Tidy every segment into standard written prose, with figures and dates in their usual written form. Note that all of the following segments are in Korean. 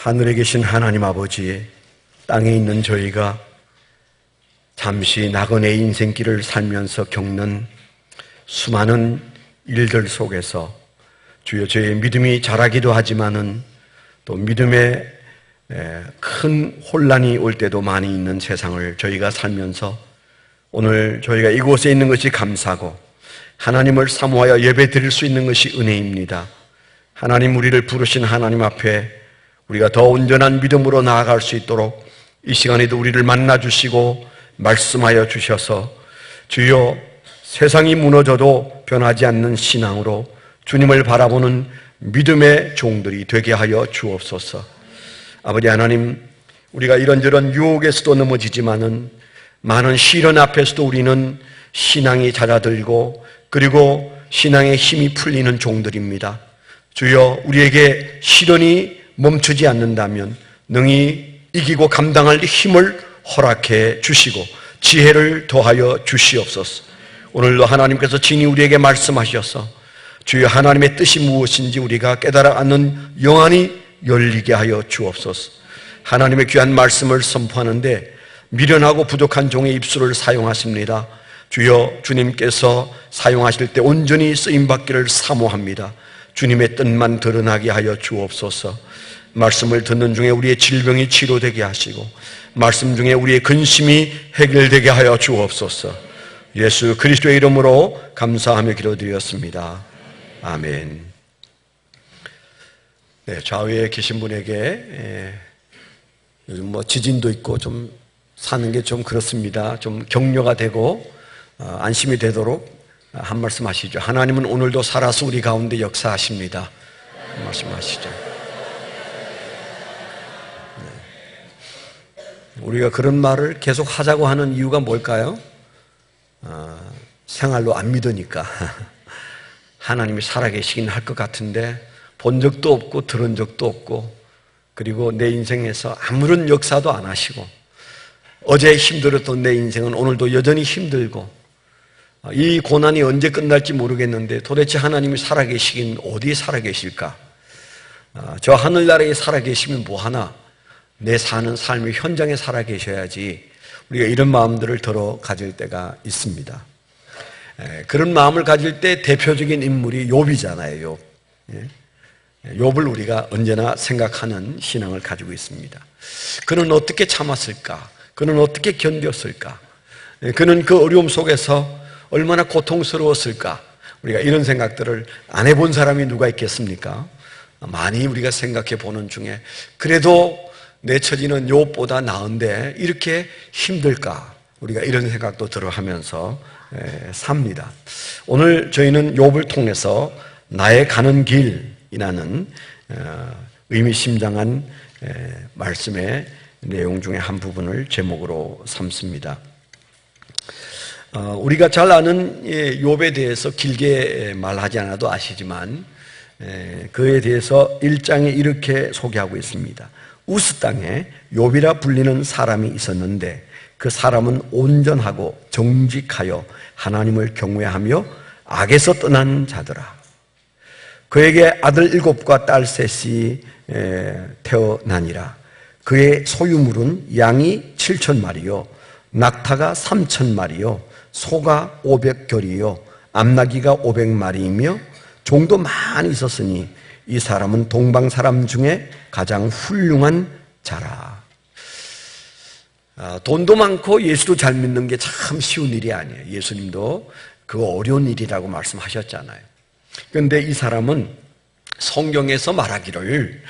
하늘에 계신 하나님 아버지, 땅에 있는 저희가 잠시 나그네 인생길을 살면서 겪는 수많은 일들 속에서 주여 저희의 믿음이 자라기도 하지만은 또 믿음에 큰 혼란이 올 때도 많이 있는 세상을 저희가 살면서 오늘 저희가 이곳에 있는 것이 감사고 하나님을 사모하여 예배드릴 수 있는 것이 은혜입니다. 하나님, 우리를 부르신 하나님 앞에 우리가 더 온전한 믿음으로 나아갈 수 있도록 이 시간에도 우리를 만나주시고 말씀하여 주셔서 주여 세상이 무너져도 변하지 않는 신앙으로 주님을 바라보는 믿음의 종들이 되게 하여 주옵소서. 아버지 하나님, 우리가 이런저런 유혹에서도 넘어지지만은 많은 시련 앞에서도 우리는 신앙이 잦아들고 그리고 신앙의 힘이 풀리는 종들입니다. 주여, 우리에게 시련이 멈추지 않는다면 능히 이기고 감당할 힘을 허락해 주시고 지혜를 더하여 주시옵소서. 오늘도 하나님께서 친히 우리에게 말씀하셔서 주여 하나님의 뜻이 무엇인지 우리가 깨달아 앉는 영안이 열리게 하여 주옵소서. 하나님의 귀한 말씀을 선포하는데 미련하고 부족한 종의 입술을 사용하십니다. 주여, 주님께서 사용하실 때 온전히 쓰임받기를 사모합니다. 주님의 뜻만 드러나게 하여 주옵소서. 말씀을 듣는 중에 우리의 질병이 치료되게 하시고 말씀 중에 우리의 근심이 해결되게 하여 주옵소서. 예수 그리스도의 이름으로 감사하며 기도드렸습니다. 아멘. 네, 좌우에 계신 분에게 요즘 지진도 있고 좀 사는 게 좀 그렇습니다. 좀 격려가 되고 안심이 되도록 한 말씀 하시죠. 하나님은 오늘도 살아서 우리 가운데 역사하십니다. 말씀하시죠. 우리가 그런 말을 계속 하자고 하는 이유가 뭘까요? 생활로 안 믿으니까. 하나님이 살아계시긴 할 것 같은데 본 적도 없고 들은 적도 없고 그리고 내 인생에서 아무런 역사도 안 하시고 어제 힘들었던 내 인생은 오늘도 여전히 힘들고 이 고난이 언제 끝날지 모르겠는데 도대체 하나님이 살아계시긴 어디에 살아계실까? 저 하늘나라에 살아계시면 뭐하나? 내 사는 삶의 현장에 살아계셔야지. 우리가 이런 마음들을 더러 가질 때가 있습니다. 그런 마음을 가질 때 대표적인 인물이 욥이잖아요. 욥을 우리가 언제나 생각하는 신앙을 가지고 있습니다. 그는 어떻게 참았을까? 그는 어떻게 견뎠을까? 그는 그 어려움 속에서 얼마나 고통스러웠을까? 우리가 이런 생각들을 안 해본 사람이 누가 있겠습니까? 많이 우리가 생각해 보는 중에 그래도 내 처지는 욥보다 나은데 이렇게 힘들까? 우리가 이런 생각도 들어하면서 삽니다. 오늘 저희는 욥을 통해서 나의 가는 길이라는 의미심장한 말씀의 내용 중에 한 부분을 제목으로 삼습니다. 우리가 잘 아는 욥에 대해서 길게 말하지 않아도 아시지만 그에 대해서 1장에 이렇게 소개하고 있습니다. 우스 땅에 욥이라 불리는 사람이 있었는데 그 사람은 온전하고 정직하여 하나님을 경외하며 악에서 떠난 자더라. 그에게 아들 7과 딸 셋이 태어나니라. 그의 소유물은 양이 7,000마리요 낙타가 3,000마리요 소가 500결이요 암나귀가 500마리이며 종도 많이 있었으니 이 사람은 동방 사람 중에 가장 훌륭한 자라. 돈도 많고 예수도 잘 믿는 게 참 쉬운 일이 아니에요. 예수님도 그거 어려운 일이라고 말씀하셨잖아요. 그런데 이 사람은 성경에서 말하기를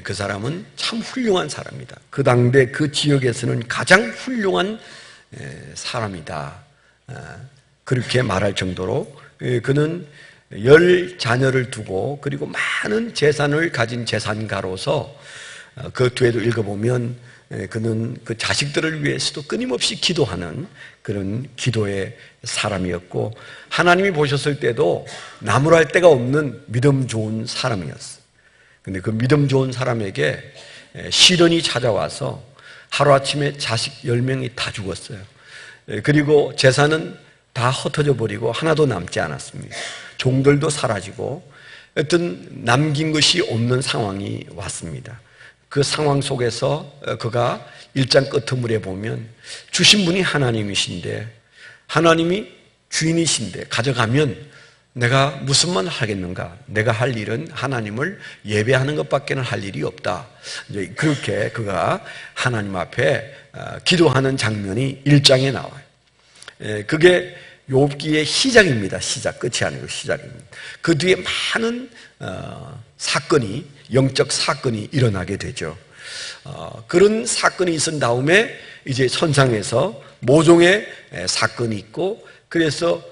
그 사람은 참 훌륭한 사람이다. 그 당대 그 지역에서는 가장 훌륭한 사람이다. 그렇게 말할 정도로 그는 10자녀를 두고 그리고 많은 재산을 가진 재산가로서 그 뒤에도 읽어보면 그는 그 자식들을 위해서도 끊임없이 기도하는 그런 기도의 사람이었고 하나님이 보셨을 때도 나무랄 데가 없는 믿음 좋은 사람이었어요. 근데 그 믿음 좋은 사람에게 시련이 찾아와서 하루아침에 자식 10명이 다 죽었어요. 그리고 재산은 다 흩어져 버리고 하나도 남지 않았습니다. 종들도 사라지고 어떤 남긴 것이 없는 상황이 왔습니다. 그 상황 속에서 그가 1장 끝머리에 보면 주신 분이 하나님이신데, 하나님이 주인이신데 가져가면 내가 무슨 말 하겠는가? 내가 할 일은 하나님을 예배하는 것밖에는 할 일이 없다. 이제 그렇게 그가 하나님 앞에 기도하는 장면이 1장에 나와요. 그게 욥기의 시작입니다. 시작, 끝이 아니고 시작입니다. 그 뒤에 많은 사건이, 영적 사건이 일어나게 되죠. 그런 사건이 있은 다음에 이제 선상에서 모종의 사건이 있고, 그래서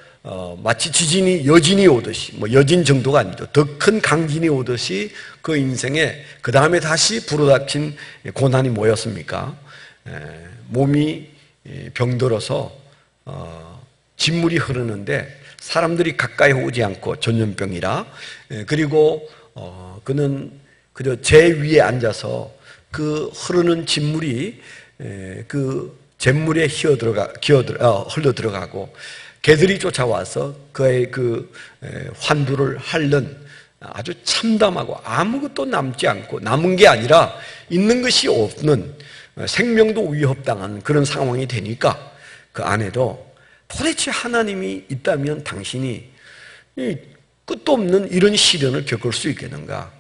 마치 지진이 여진이 오듯이, 뭐 여진 정도가 아니죠, 더 큰 강진이 오듯이 그 인생에 그 다음에 다시 불어닥친 고난이 뭐였습니까? 몸이 병들어서 진물이 흐르는데 사람들이 가까이 오지 않고, 전염병이라. 그리고 그는 그저 재 위에 앉아서 그 흐르는 진물이 그 잿물에 흘러 들어가고, 개들이 쫓아와서 그의 그 환부를 핥는 아주 참담하고 아무것도 남지 않고, 남은 게 아니라 있는 것이 없는, 생명도 위협당한 그런 상황이 되니까 그 안에도 도대체 하나님이 있다면 당신이 끝도 없는 이런 시련을 겪을 수 있겠는가?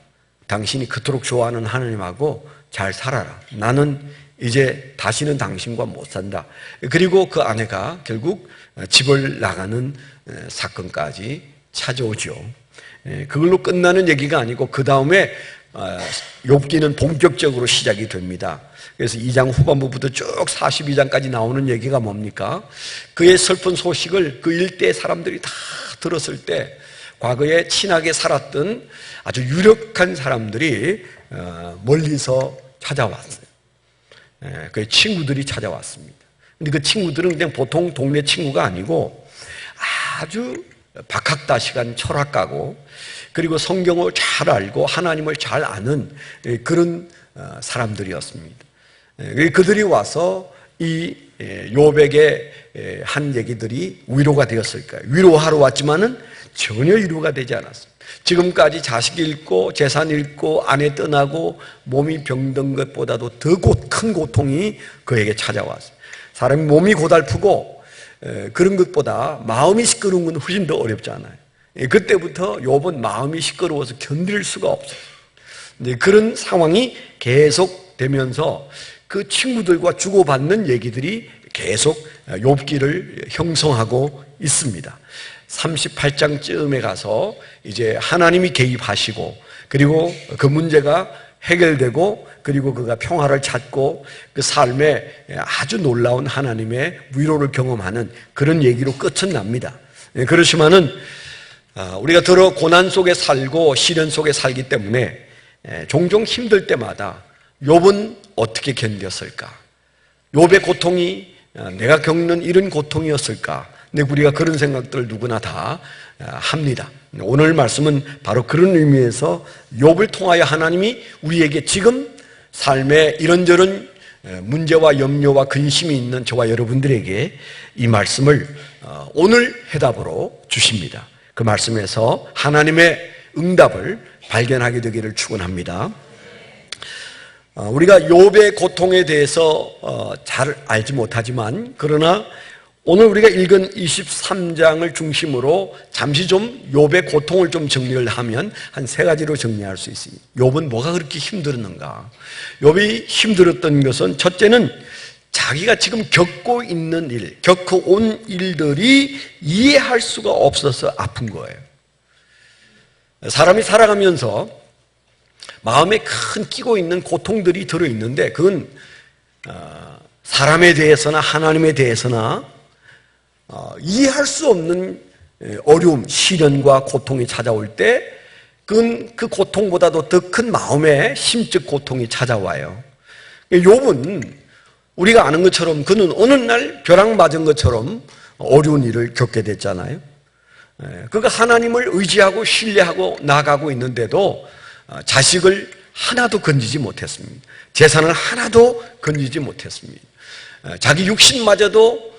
당신이 그토록 좋아하는 하나님하고 잘 살아라. 나는 이제 다시는 당신과 못 산다. 그리고 그 아내가 결국 집을 나가는 사건까지 찾아오죠. 그걸로 끝나는 얘기가 아니고 그 다음에 욥기는 본격적으로 시작이 됩니다. 그래서 2장 후반부부터 쭉 42장까지 나오는 얘기가 뭡니까? 그의 슬픈 소식을 그 일대 사람들이 다 들었을 때 과거에 친하게 살았던 아주 유력한 사람들이 멀리서 찾아왔어요. 그의 친구들이 찾아왔습니다. 근데 그 친구들은 그냥 보통 동네 친구가 아니고 아주 박학다식한 철학가고, 그리고 성경을 잘 알고 하나님을 잘 아는 그런 사람들이었습니다. 그들이 와서 이 욥에게 한 얘기들이 위로가 되었을까요? 위로하러 왔지만은 전혀 위로가 되지 않았습니다. 지금까지 자식 잃고 재산 잃고 아내 떠나고 몸이 병든 것보다도 더 큰 고통이 그에게 찾아왔어요. 사람이 몸이 고달프고 그런 것보다 마음이 시끄러운 건 훨씬 더 어렵잖아요. 그때부터 욥은 마음이 시끄러워서 견딜 수가 없어요. 그런 상황이 계속되면서 그 친구들과 주고받는 얘기들이 계속 욥기를 형성하고 있습니다. 38장쯤에 가서 이제 하나님이 개입하시고, 그리고 그 문제가 해결되고, 그리고 그가 평화를 찾고 그 삶에 아주 놀라운 하나님의 위로를 경험하는 그런 얘기로 끝은 납니다. 그렇지만은 우리가 더러 고난 속에 살고 시련 속에 살기 때문에 종종 힘들 때마다 욥은 어떻게 견뎠을까? 욥의 고통이 내가 겪는 이런 고통이었을까? 근데 우리가 그런 생각들을 누구나 다 합니다. 오늘 말씀은 바로 그런 의미에서 욥을 통하여 하나님이 우리에게 지금 삶에 이런저런 문제와 염려와 근심이 있는 저와 여러분들에게 이 말씀을 오늘 해답으로 주십니다. 그 말씀에서 하나님의 응답을 발견하게 되기를 축원합니다. 우리가 욥의 고통에 대해서 잘 알지 못하지만, 그러나 오늘 우리가 읽은 23장을 중심으로 잠시 좀 욥의 고통을 좀 정리를 하면 한 세 가지로 정리할 수 있습니다. 욥은 뭐가 그렇게 힘들었는가? 욥이 힘들었던 것은, 첫째는 자기가 지금 겪고 있는 일, 겪어온 일들이 이해할 수가 없어서 아픈 거예요. 사람이 살아가면서 마음에 큰 끼고 있는 고통들이 들어있는데, 그건 사람에 대해서나 하나님에 대해서나 이해할 수 없는 어려움, 시련과 고통이 찾아올 때 그건 그 고통보다도 더 큰 마음의 심적 고통이 찾아와요. 욥은 우리가 아는 것처럼 그는 어느 날 벼락 맞은 것처럼 어려운 일을 겪게 됐잖아요. 그가 하나님을 의지하고 신뢰하고 나아가고 있는데도 자식을 하나도 건지지 못했습니다. 재산을 하나도 건지지 못했습니다. 자기 육신마저도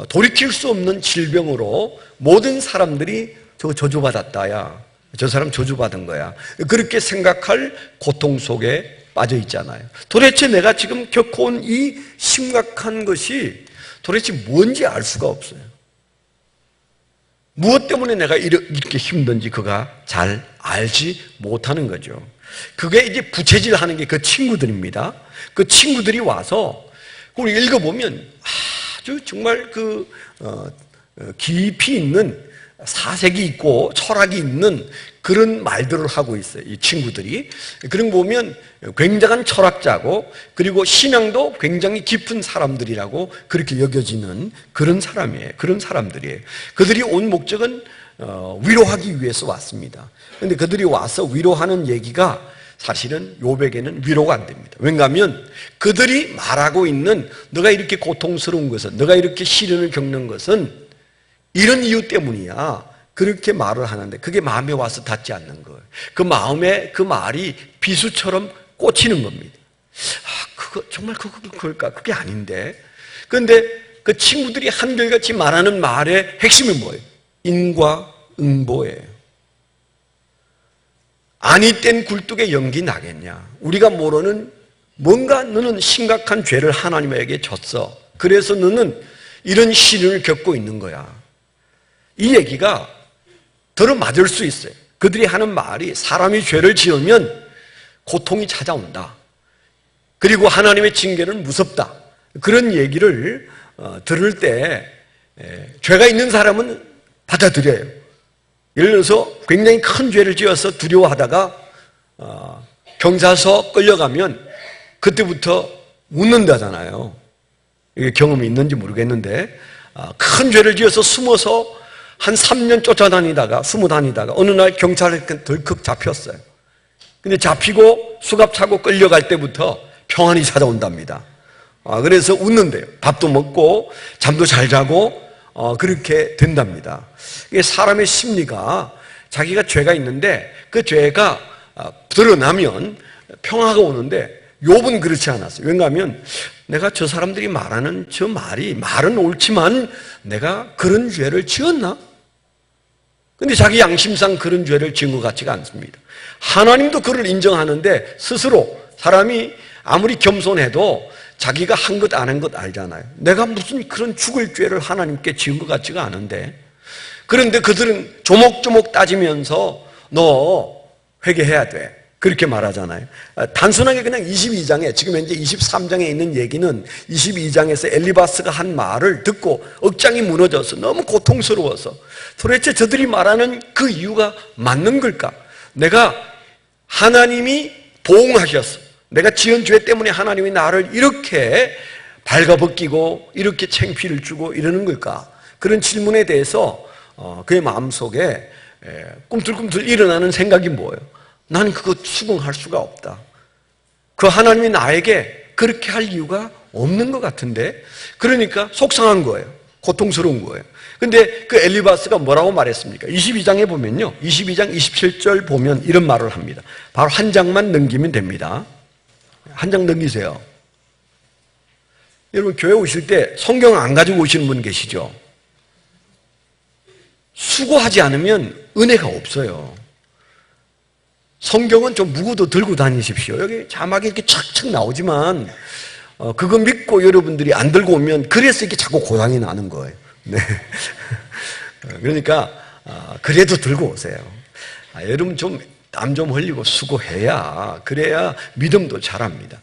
돌이킬 수 없는 질병으로 모든 사람들이 저거 저주받았다, 야, 저 사람 저주받은 거야, 그렇게 생각할 고통 속에 빠져 있잖아요. 도대체 내가 지금 겪어온 이 심각한 것이 도대체 뭔지 알 수가 없어요. 무엇 때문에 내가 이렇게 힘든지 그가 잘 알지 못하는 거죠. 그게 이제 부채질하는 게 그 친구들입니다. 그 친구들이 와서 우리 읽어보면 아주 정말 깊이 있는 사색이 있고 철학이 있는 그런 말들을 하고 있어요. 이 친구들이. 그런 거 보면 굉장한 철학자고 그리고 신앙도 굉장히 깊은 사람들이라고 그렇게 여겨지는 그런 사람이에요. 그런 사람들이에요. 그들이 온 목적은 위로하기 위해서 왔습니다. 그런데 그들이 와서 위로하는 얘기가 사실은 욥에게는 위로가 안 됩니다. 왜냐하면 그들이 말하고 있는 너가 이렇게 고통스러운 것은, 너가 이렇게 시련을 겪는 것은 이런 이유 때문이야. 그렇게 말을 하는데 그게 마음에 와서 닿지 않는 거예요. 그 마음에 그 말이 비수처럼 꽂히는 겁니다. 정말 그걸까? 그게 아닌데. 그런데 그 친구들이 한결같이 말하는 말의 핵심이 뭐예요? 인과응보예요. 아니 땐 굴뚝에 연기 나겠냐. 우리가 모르는 뭔가 너는 심각한 죄를 하나님에게 졌어. 그래서 너는 이런 시련을 겪고 있는 거야. 이 얘기가 들어맞을 수 있어요. 그들이 하는 말이 사람이 죄를 지으면 고통이 찾아온다. 그리고 하나님의 징계는 무섭다. 그런 얘기를 들을 때 죄가 있는 사람은 받아들여요. 예를 들어서 굉장히 큰 죄를 지어서 두려워하다가 경찰서 끌려가면 그때부터 웃는다잖아요. 이게 경험이 있는지 모르겠는데 큰 죄를 지어서 숨어서 한 3년 쫓아다니다가 숨어 다니다가 어느 날 경찰에 덜컥 잡혔어요. 근데 잡히고 수갑 차고 끌려갈 때부터 평안이 찾아온답니다. 그래서 웃는데요. 밥도 먹고 잠도 잘 자고 그렇게 된답니다. 이게 사람의 심리가 자기가 죄가 있는데 그 죄가 드러나면 평화가 오는데 욥은 그렇지 않았어요. 왜냐하면 내가 저 사람들이 말하는 저 말은 옳지만 내가 그런 죄를 지었나? 근데 자기 양심상 그런 죄를 지은 것 같지가 않습니다. 하나님도 그를 인정하는데 스스로 사람이 아무리 겸손해도 자기가 한 것 안 한 것 알잖아요. 내가 무슨 그런 죽을 죄를 하나님께 지은 것 같지가 않은데. 그런데 그들은 조목조목 따지면서 너 회개해야 돼. 그렇게 말하잖아요. 단순하게 그냥 22장에 지금 현재 23장에 있는 얘기는 22장에서 엘리바스가 한 말을 듣고 억장이 무너져서 너무 고통스러워서 도대체 저들이 말하는 그 이유가 맞는 걸까? 내가 하나님이 보응하셨어. 내가 지은 죄 때문에 하나님이 나를 이렇게 발가벗기고 이렇게 창피를 주고 이러는 걸까? 그런 질문에 대해서 그의 마음속에 꿈틀꿈틀 일어나는 생각이 뭐예요? 나는 그거 수긍할 수가 없다. 그 하나님이 나에게 그렇게 할 이유가 없는 것 같은데. 그러니까 속상한 거예요. 고통스러운 거예요. 근데 그 엘리바스가 뭐라고 말했습니까? 22장에 보면요. 22장 27절 보면 이런 말을 합니다. 바로 한 장만 넘기면 됩니다. 한 장 넘기세요. 여러분 교회 오실 때 성경 안 가지고 오시는 분 계시죠? 수고하지 않으면 은혜가 없어요. 성경은 좀 무구도 들고 다니십시오. 여기 자막이 이렇게 착착 나오지만 그거 믿고 여러분들이 안 들고 오면 그래서 이렇게 자꾸 고장이 나는 거예요. 네. 그러니까 그래도 들고 오세요. 여러분 좀 땀 좀 흘리고 수고해야 그래야 믿음도 자랍니다.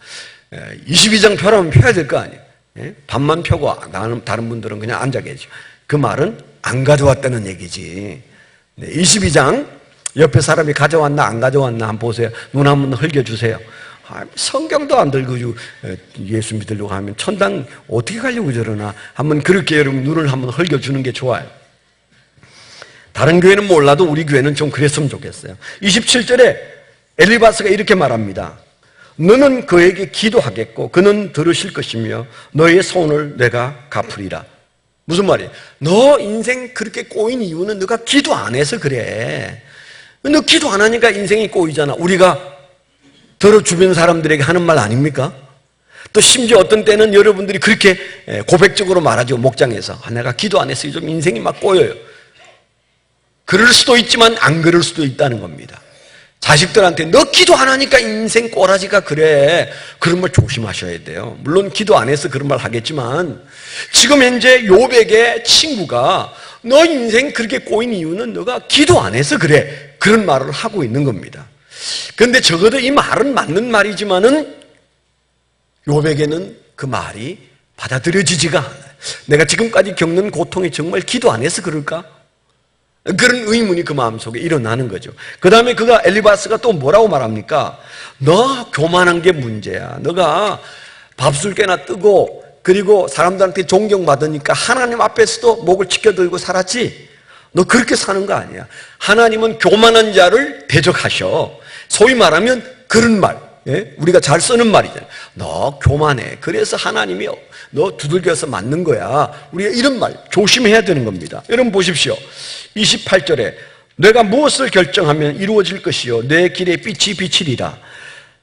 22장 펴라면 펴야 될 거 아니에요. 반만 펴고 다른 분들은 그냥 앉아 계죠. 그 말은 안 가져왔다는 얘기지. 22장 옆에 사람이 가져왔나 안 가져왔나 한번 보세요. 눈 한번 흘겨주세요. 성경도 안 들고 예수 믿으려고 하면 천당 어떻게 가려고 저러나 한번 그렇게 여러분 눈을 한번 흘겨주는 게 좋아요. 다른 교회는 몰라도 우리 교회는 좀 그랬으면 좋겠어요. 27절에 엘리바스가 이렇게 말합니다. 너는 그에게 기도하겠고 그는 들으실 것이며 너의 소원을 내가 갚으리라. 무슨 말이에요? 너 인생 그렇게 꼬인 이유는 너가 기도 안 해서 그래. 너 기도 안 하니까 인생이 꼬이잖아. 우리가 들어 주변 사람들에게 하는 말 아닙니까? 또 심지어 어떤 때는 여러분들이 그렇게 고백적으로 말하죠. 목장에서. 내가 기도 안 해서 좀 인생이 막 꼬여요. 그럴 수도 있지만 안 그럴 수도 있다는 겁니다. 자식들한테 너 기도 안 하니까 인생 꼬라지가 그래. 그런 말 조심하셔야 돼요. 물론 기도 안 해서 그런 말 하겠지만 지금 현재 욥에게 친구가 너 인생 그렇게 꼬인 이유는 너가 기도 안 해서 그래. 그런 말을 하고 있는 겁니다. 그런데 적어도 이 말은 맞는 말이지만은 욥에게는 그 말이 받아들여지지가 않아요. 내가 지금까지 겪는 고통이 정말 기도 안 해서 그럴까? 그런 의문이 그 마음속에 일어나는 거죠. 그 다음에 그가 엘리바스가 또 뭐라고 말합니까? 너 교만한 게 문제야. 너가 밥술 깨나 뜨고 그리고 사람들한테 존경받으니까 하나님 앞에서도 목을 치켜들고 살았지? 너 그렇게 사는 거 아니야. 하나님은 교만한 자를 대적하셔. 소위 말하면 그런 말, 우리가 잘 쓰는 말이잖아요. 너 교만해. 그래서 하나님이 너 두들겨서 맞는 거야. 우리가 이런 말 조심해야 되는 겁니다. 여러분 보십시오. 28절에 내가 무엇을 결정하면 이루어질 것이요 내 길에 빛이 비치리라.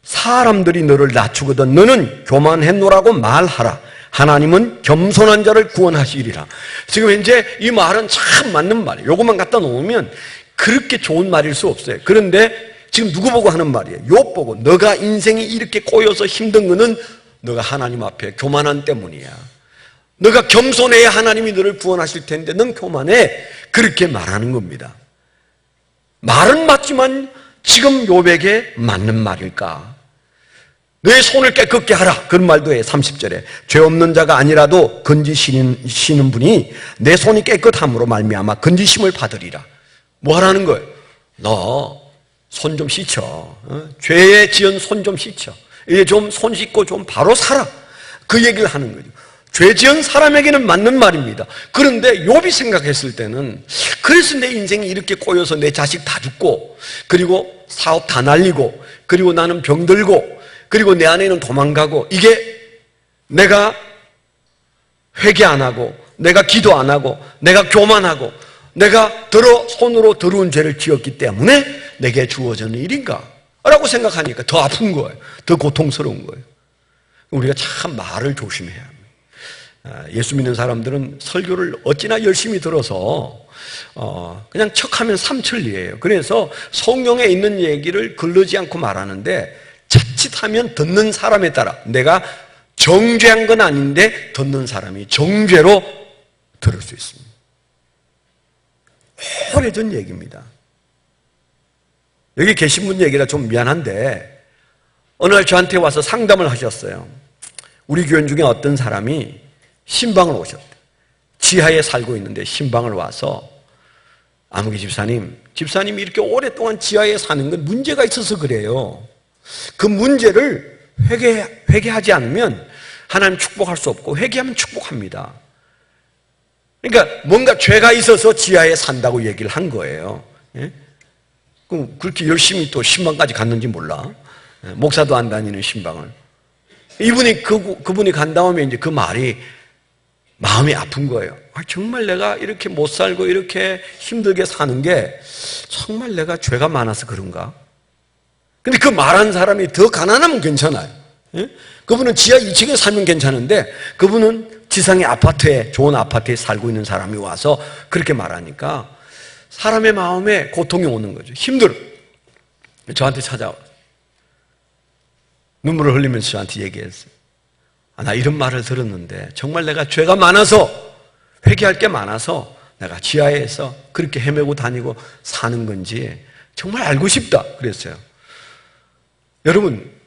사람들이 너를 낮추거든 너는 교만했노라고 말하라. 하나님은 겸손한 자를 구원하시리라. 지금 현재 이 말은 참 맞는 말이에요. 이것만 갖다 놓으면 그렇게 좋은 말일 수 없어요. 그런데 지금 누구 보고 하는 말이에요? 욥 보고 너가 인생이 이렇게 꼬여서 힘든 거는 너가 하나님 앞에 교만한 때문이야. 너가 겸손해야 하나님이 너를 구원하실 텐데 넌 교만해. 그렇게 말하는 겁니다. 말은 맞지만 지금 욥에게 맞는 말일까? 너의 손을 깨끗게 하라. 그런 말도 해. 30절에 죄 없는 자가 아니라도 건지시는 분이 내 손이 깨끗함으로 말미암아 건지심을 받으리라. 뭐 하라는 거예요? 너 손 좀 씻어. 죄에 지은 손 좀 씻어. 이제 좀 손 씻고 좀 바로 살아. 그 얘기를 하는 거죠. 죄 지은 사람에게는 맞는 말입니다. 그런데 욥이 생각했을 때는 그래서 내 인생이 이렇게 꼬여서 내 자식 다 죽고 그리고 사업 다 날리고 그리고 나는 병들고 그리고 내 아내는 도망가고 이게 내가 회개 안 하고 내가 기도 안 하고 내가 교만하고 내가 손으로 더러운 죄를 지었기 때문에 내게 주어지는 일인가? 라고 생각하니까 더 아픈 거예요. 더 고통스러운 거예요. 우리가 참 말을 조심해야 합니다. 예수 믿는 사람들은 설교를 어찌나 열심히 들어서 그냥 척하면 삼천리예요. 그래서 성경에 있는 얘기를 거르지 않고 말하는데 자칫하면 듣는 사람에 따라 내가 정죄한 건 아닌데 듣는 사람이 정죄로 들을 수 있습니다. 오래전 얘기입니다. 여기 계신 분 얘기라 좀 미안한데 어느 날 저한테 와서 상담을 하셨어요. 우리 교인 중에 어떤 사람이 신방을 오셨대요. 지하에 살고 있는데 신방을 와서 아무개 집사님이 이렇게 오랫동안 지하에 사는 건 문제가 있어서 그래요. 그 문제를 회개하지 않으면 하나님 축복할 수 없고 회개하면 축복합니다. 그러니까 뭔가 죄가 있어서 지하에 산다고 얘기를 한 거예요. 예? 그럼 그렇게 열심히 또 신방까지 갔는지 몰라. 목사도 안 다니는 신방을. 그분이 간 다음에 이제 그 말이 마음이 아픈 거예요. 정말 내가 이렇게 못 살고 이렇게 힘들게 사는 게 정말 내가 죄가 많아서 그런가? 근데 그 말한 사람이 더 가난하면 괜찮아요. 예? 그분은 지하 2층에 살면 괜찮은데 그분은 지상의 아파트에 좋은 아파트에 살고 있는 사람이 와서 그렇게 말하니까 사람의 마음에 고통이 오는 거죠. 힘들어. 저한테 찾아와. 눈물을 흘리면서 저한테 얘기했어요. 나 이런 말을 들었는데 정말 내가 죄가 많아서 회개할 게 많아서 내가 지하에서 그렇게 헤매고 다니고 사는 건지 정말 알고 싶다 그랬어요. 여러분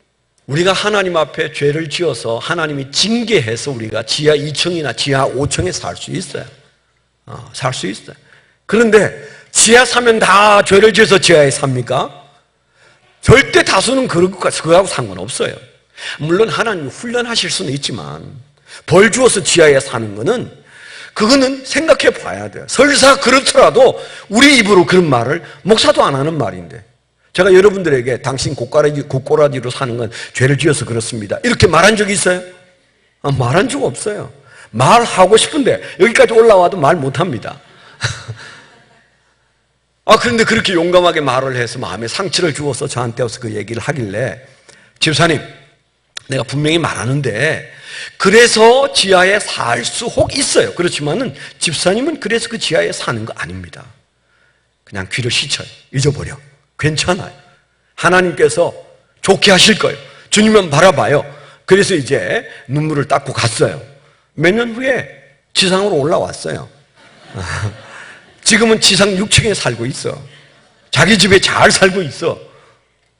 우리가 하나님 앞에 죄를 지어서 하나님이 징계해서 우리가 지하 2층이나 지하 5층에 살 수 있어요. 살 수 있어요. 그런데 지하 사면 다 죄를 지어서 지하에 삽니까? 절대 다수는 그거하고 상관없어요. 물론 하나님이 훈련하실 수는 있지만 벌 주어서 지하에 사는 거는 그거는 생각해 봐야 돼요. 설사 그렇더라도 우리 입으로 그런 말을 목사도 안 하는 말인데 제가 여러분들에게 당신 곡고라지로 사는 건 죄를 지어서 그렇습니다. 이렇게 말한 적이 있어요? 말한 적 없어요. 말하고 싶은데 여기까지 올라와도 말 못합니다. 그런데 그렇게 용감하게 말을 해서 마음에 상처를 주어서 저한테 와서 그 얘기를 하길래 집사님 내가 분명히 말하는데 그래서 지하에 살 수 혹 있어요. 그렇지만은 집사님은 그래서 그 지하에 사는 거 아닙니다. 그냥 귀를 씻어요. 잊어버려. 괜찮아요. 하나님께서 좋게 하실 거예요. 주님만 바라봐요. 그래서 이제 눈물을 닦고 갔어요. 몇 년 후에 지상으로 올라왔어요. 지금은 지상 6층에 살고 있어. 자기 집에 잘 살고 있어.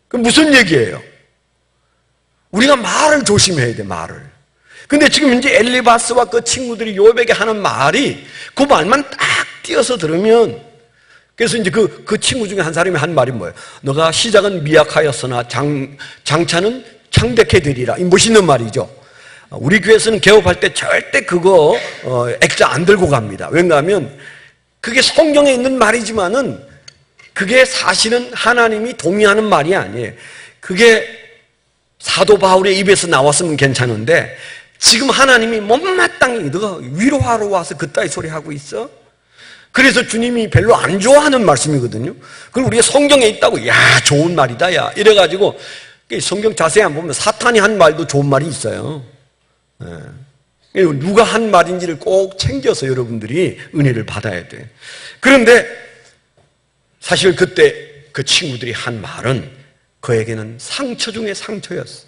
그 무슨 얘기예요? 우리가 말을 조심해야 돼, 말을. 근데 지금 이제 엘리바스와 그 친구들이 욥에게 하는 말이 그 말만 딱 띄어서 들으면, 그래서 이제 그 친구 중에 한 사람이 한 말이 뭐예요? 너가 시작은 미약하였으나 장차는 창대케 되리라. 이 멋있는 말이죠. 우리 교회에서는 개업할 때 절대 그거 액자 안 들고 갑니다. 왜냐하면 그게 성경에 있는 말이지만은 그게 사실은 하나님이 동의하는 말이 아니에요. 그게 사도 바울의 입에서 나왔으면 괜찮은데 지금 하나님이 못마땅히 너가 위로하러 와서 그따위 소리 하고 있어? 그래서 주님이 별로 안 좋아하는 말씀이거든요. 그럼 우리가 성경에 있다고 야 좋은 말이다 야 이래가지고 성경 자세히 안 보면 사탄이 한 말도 좋은 말이 있어요. 누가 한 말인지를 꼭 챙겨서 여러분들이 은혜를 받아야 돼. 그런데 사실 그때 그 친구들이 한 말은 그에게는 상처 중에 상처였어.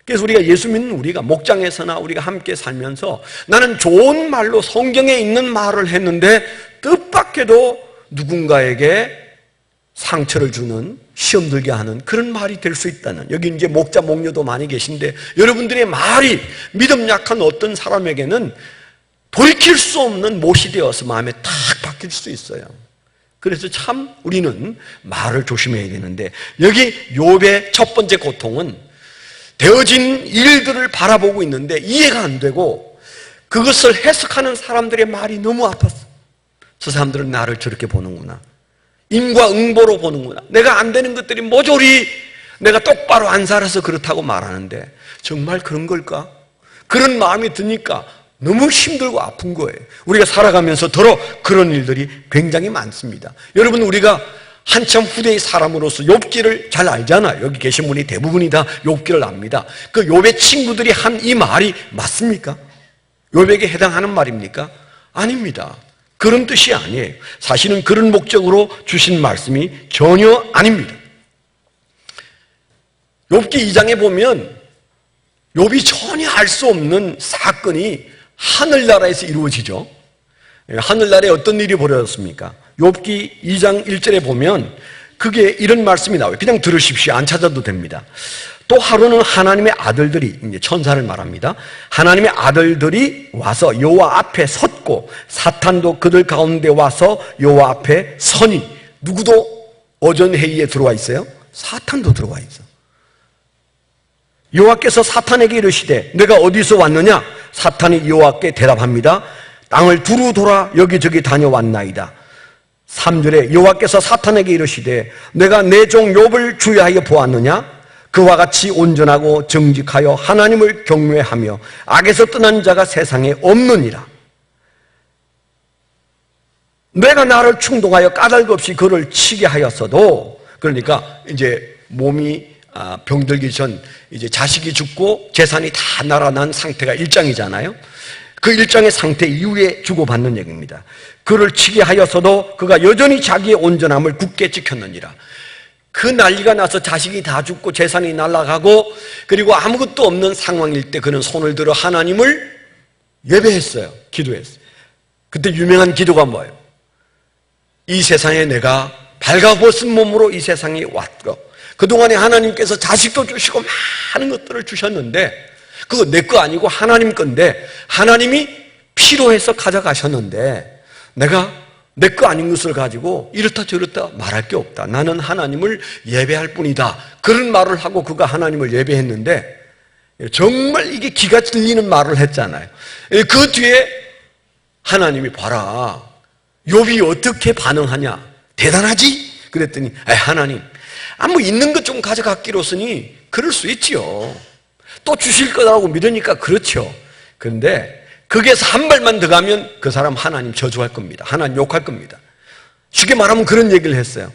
그래서 우리가 예수 믿는 우리가 목장에서나 우리가 함께 살면서 나는 좋은 말로 성경에 있는 말을 했는데 뜻밖에도 누군가에게 상처를 주는 시험 들게 하는 그런 말이 될 수 있다는, 여기 이제 목자 목녀도 많이 계신데 여러분들의 말이 믿음 약한 어떤 사람에게는 돌이킬 수 없는 못이 되어서 마음에 탁 박힐 수 있어요. 그래서 참 우리는 말을 조심해야 되는데 여기 욥의 첫 번째 고통은 되어진 일들을 바라보고 있는데 이해가 안 되고 그것을 해석하는 사람들의 말이 너무 아팠어. 저 사람들은 나를 저렇게 보는구나. 인과응보로 보는구나. 내가 안 되는 것들이 모조리 내가 똑바로 안 살아서 그렇다고 말하는데 정말 그런 걸까? 그런 마음이 드니까 너무 힘들고 아픈 거예요. 우리가 살아가면서 더러 그런 일들이 굉장히 많습니다. 여러분, 우리가 한참 후대의 사람으로서 욥기를 잘 알잖아요. 여기 계신 분이 대부분이 다 욥기를 압니다. 그 욥의 친구들이 한 이 말이 맞습니까? 욥에게 해당하는 말입니까? 아닙니다. 그런 뜻이 아니에요. 사실은 그런 목적으로 주신 말씀이 전혀 아닙니다. 욥기 2장에 보면 욥이 전혀 알 수 없는 사건이 하늘나라에서 이루어지죠. 하늘나라에 어떤 일이 벌어졌습니까? 욥기 2장 1절에 보면 그게 이런 말씀이 나와요. 그냥 들으십시오. 안 찾아도 됩니다. 또 하루는 하나님의 아들들이, 이제 천사를 말합니다. 하나님의 아들들이 와서 여호와 앞에 섰고 사탄도 그들 가운데 와서 여호와 앞에 서니, 누구도 오전회의에 들어와 있어요? 사탄도 들어와 있어. 여호와께서 사탄에게 이르시되 내가 어디서 왔느냐? 사탄이 여호와께 대답합니다. 땅을 두루 돌아 여기저기 다녀왔나이다. 3절에 여호와께서 사탄에게 이르시되 내가 내 종 욥을 주의하여 보았느냐? 그와 같이 온전하고 정직하여 하나님을 경외하며 악에서 떠난 자가 세상에 없느니라. 내가 나를 충동하여 까닭 없이 그를 치게 하였어도, 그러니까 이제 몸이 병들기 전 이제 자식이 죽고 재산이 다 날아난 상태가 1장이잖아요. 그 1장의 상태 이후에 주고받는 얘기입니다. 그를 치게 하였어도 그가 여전히 자기의 온전함을 굳게 지켰느니라. 그 난리가 나서 자식이 다 죽고 재산이 날아가고 그리고 아무것도 없는 상황일 때 그는 손을 들어 하나님을 예배했어요. 기도했어요. 그때 유명한 기도가 뭐예요? 이 세상에 내가 발가벗은 몸으로 이 세상에 왔고 그동안에 하나님께서 자식도 주시고 많은 것들을 주셨는데 그거 내 거 아니고 하나님 건데 하나님이 필요해서 가져가셨는데 내가 내 거 아닌 것을 가지고 이렇다 저렇다 말할 게 없다. 나는 하나님을 예배할 뿐이다. 그런 말을 하고 그가 하나님을 예배했는데 정말 이게 기가 찔리는 말을 했잖아요. 그 뒤에 하나님이 봐라. 욥이 어떻게 반응하냐. 대단하지? 그랬더니 하나님 뭐 있는 것 좀 가져갔기로서니 그럴 수 있지요. 또 주실 거라고 믿으니까 그렇죠. 그런데 거기에서 한 발만 더 가면 그 사람 하나님 저주할 겁니다. 하나님 욕할 겁니다. 쉽게 말하면 그런 얘기를 했어요.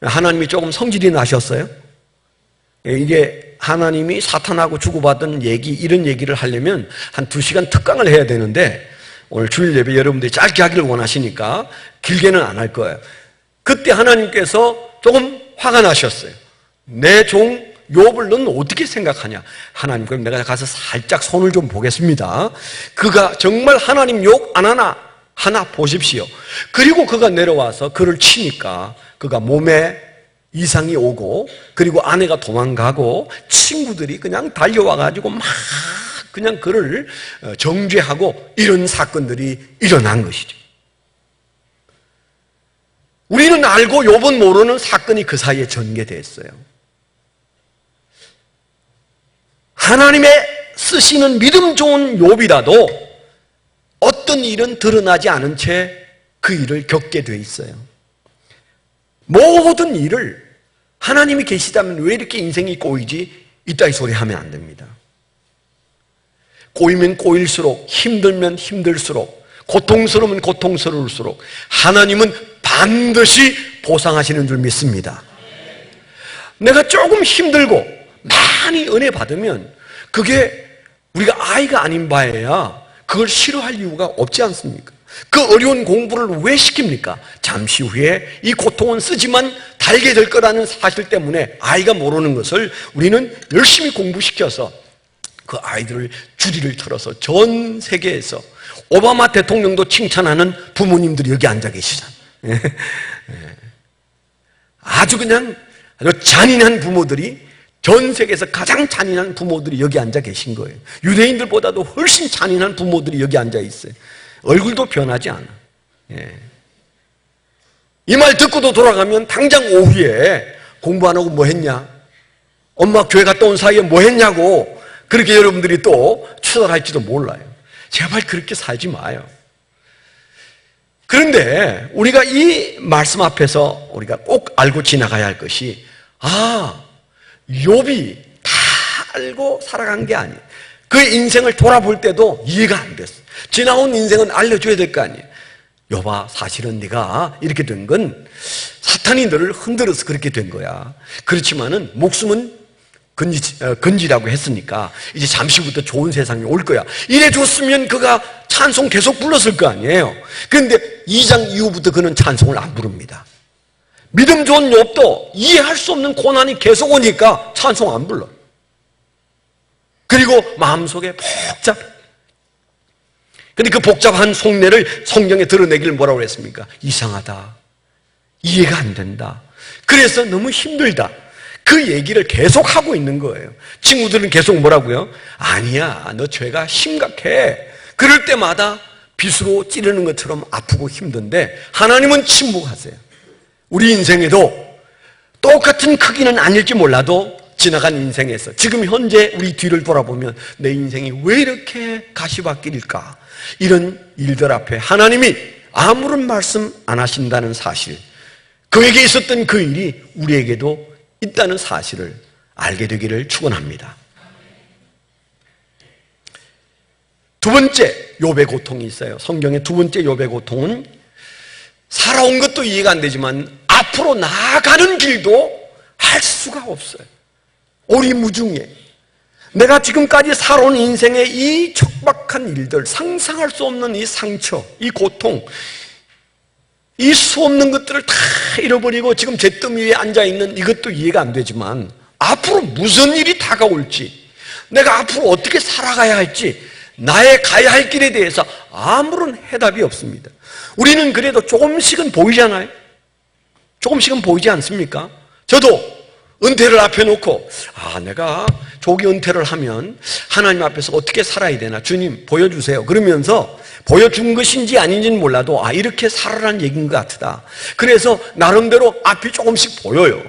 하나님이 조금 성질이 나셨어요. 이게 하나님이 사탄하고 주고받은 얘기, 이런 얘기를 하려면 한 2시간 특강을 해야 되는데 오늘 주일 예배 여러분들이 짧게 하기를 원하시니까 길게는 안 할 거예요. 그때 하나님께서 조금 화가 나셨어요. 내 종 욥을 너는 어떻게 생각하냐? 하나님, 그럼 내가 가서 살짝 손을 좀 보겠습니다. 그가 정말 하나님 욕 안 하나 보십시오. 그리고 그가 내려와서 그를 치니까 그가 몸에 이상이 오고, 그리고 아내가 도망가고, 친구들이 그냥 달려와가지고 막 그냥 그를 정죄하고, 이런 사건들이 일어난 것이죠. 우리는 알고 욥은 모르는 사건이 그 사이에 전개됐어요. 하나님의 쓰시는 믿음 좋은 욥이라도 어떤 일은 드러나지 않은 채 그 일을 겪게 돼 있어요. 모든 일을 하나님이 계시다면 왜 이렇게 인생이 꼬이지? 이따위 소리 하면 안 됩니다. 꼬이면 꼬일수록, 힘들면 힘들수록, 고통스러우면 고통스러울수록 하나님은 반드시 보상하시는 줄 믿습니다. 내가 조금 힘들고 많이 은혜 받으면 그게 우리가 아이가 아닌 바에야 그걸 싫어할 이유가 없지 않습니까? 그 어려운 공부를 왜 시킵니까? 잠시 후에 이 고통은 쓰지만 달게 될 거라는 사실 때문에 아이가 모르는 것을 우리는 열심히 공부시켜서 그 아이들을 주리를 틀어서 전 세계에서 오바마 대통령도 칭찬하는 부모님들이 여기 앉아 계시잖아요. 아주 그냥 아주 잔인한 부모들이, 전 세계에서 가장 잔인한 부모들이 여기 앉아 계신 거예요. 유대인들보다도 훨씬 잔인한 부모들이 여기 앉아 있어요. 얼굴도 변하지 않아. 이 말 듣고도 돌아가면 당장 오후에 공부 안 하고 뭐 했냐? 엄마 교회 갔다 온 사이에 뭐 했냐고 그렇게 여러분들이 또 추덜할지도 몰라요. 제발 그렇게 살지 마요. 그런데 우리가 이 말씀 앞에서 우리가 꼭 알고 지나가야 할 것이, 욥이 다 알고 살아간 게 아니에요. 그 인생을 돌아볼 때도 이해가 안 됐어. 지나온 인생은 알려줘야 될 거 아니에요. 욥아, 사실은 네가 이렇게 된 건 사탄이 너를 흔들어서 그렇게 된 거야. 그렇지만은 목숨은 건지라고 했으니까 이제 잠시부터 좋은 세상이 올 거야. 이래 줬으면 그가 찬송 계속 불렀을 거 아니에요. 그런데 2장 이후부터 그는 찬송을 안 부릅니다. 믿음 좋은 욥도 이해할 수 없는 고난이 계속 오니까 찬송 안 불러. 그리고 마음속에 복잡해. 근데 그 복잡한 속내를 성경에 드러내기를 뭐라고 했습니까? 이상하다. 이해가 안 된다. 그래서 너무 힘들다. 그 얘기를 계속 하고 있는 거예요. 친구들은 계속 뭐라고요? 아니야, 너 죄가 심각해. 그럴 때마다 빗으로 찌르는 것처럼 아프고 힘든데 하나님은 침묵하세요. 우리 인생에도 똑같은 크기는 아닐지 몰라도 지나간 인생에서 지금 현재 우리 뒤를 돌아보면 내 인생이 왜 이렇게 가시밭길일까? 이런 일들 앞에 하나님이 아무런 말씀 안 하신다는 사실, 그에게 있었던 그 일이 우리에게도 있다는 사실을 알게 되기를 축원합니다. 두 번째 욥의 고통이 있어요. 성경의 두 번째 욥의 고통은 살아온 것도 이해가 안 되지만 앞으로 나아가는 길도 할 수가 없어요. 오리무중해. 내가 지금까지 살아온 인생의 이 척박한 일들, 상상할 수 없는 이 상처, 이 고통, 이 수 없는 것들을 다 잃어버리고 지금 잿더미 위에 앉아있는 이것도 이해가 안 되지만 앞으로 무슨 일이 다가올지, 내가 앞으로 어떻게 살아가야 할지, 나의 가야 할 길에 대해서 아무런 해답이 없습니다. 우리는 그래도 조금씩은 보이잖아요. 조금씩은 보이지 않습니까? 저도 은퇴를 앞에 놓고 내가 조기 은퇴를 하면 하나님 앞에서 어떻게 살아야 되나, 주님 보여주세요. 그러면서 보여준 것인지 아닌지는 몰라도 이렇게 살아라는 얘기인 것 같다. 그래서 나름대로 앞이 조금씩 보여요.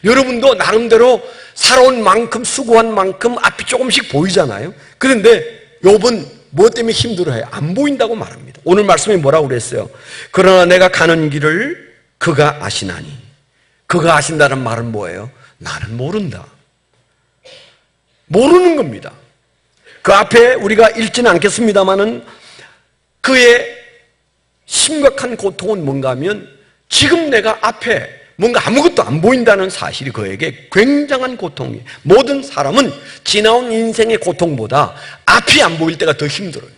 여러분도 나름대로 살아온 만큼, 수고한 만큼 앞이 조금씩 보이잖아요. 그런데 욥은 뭐 때문에 힘들어해요? 안 보인다고 말합니다. 오늘 말씀에 뭐라고 그랬어요? 그러나 내가 가는 길을 그가 아시나니. 그가 아신다는 말은 뭐예요? 나는 모른다. 모르는 겁니다. 그 앞에 우리가 읽지는 않겠습니다만은 그의 심각한 고통은 뭔가 하면 지금 내가 앞에 뭔가 아무것도 안 보인다는 사실이 그에게 굉장한 고통이에요. 모든 사람은 지나온 인생의 고통보다 앞이 안 보일 때가 더 힘들어요.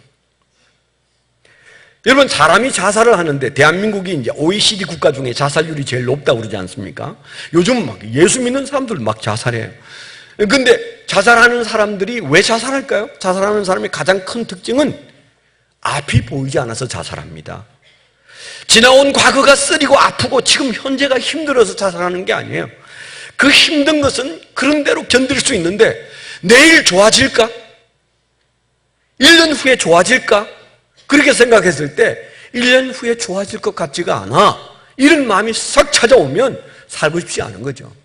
여러분, 사람이 자살을 하는데 대한민국이 이제 OECD 국가 중에 자살률이 제일 높다고 그러지 않습니까? 요즘 막 예수 믿는 사람들 막 자살해요. 근데 자살하는 사람들이 왜 자살할까요? 자살하는 사람의 가장 큰 특징은 앞이 보이지 않아서 자살합니다. 지나온 과거가 쓰리고 아프고 지금 현재가 힘들어서 자살하는 게 아니에요. 그 힘든 것은 그런 대로 견딜 수 있는데 내일 좋아질까? 1년 후에 좋아질까? 그렇게 생각했을 때 1년 후에 좋아질 것 같지가 않아. 이런 마음이 싹 찾아오면 살고 싶지 않은 거죠.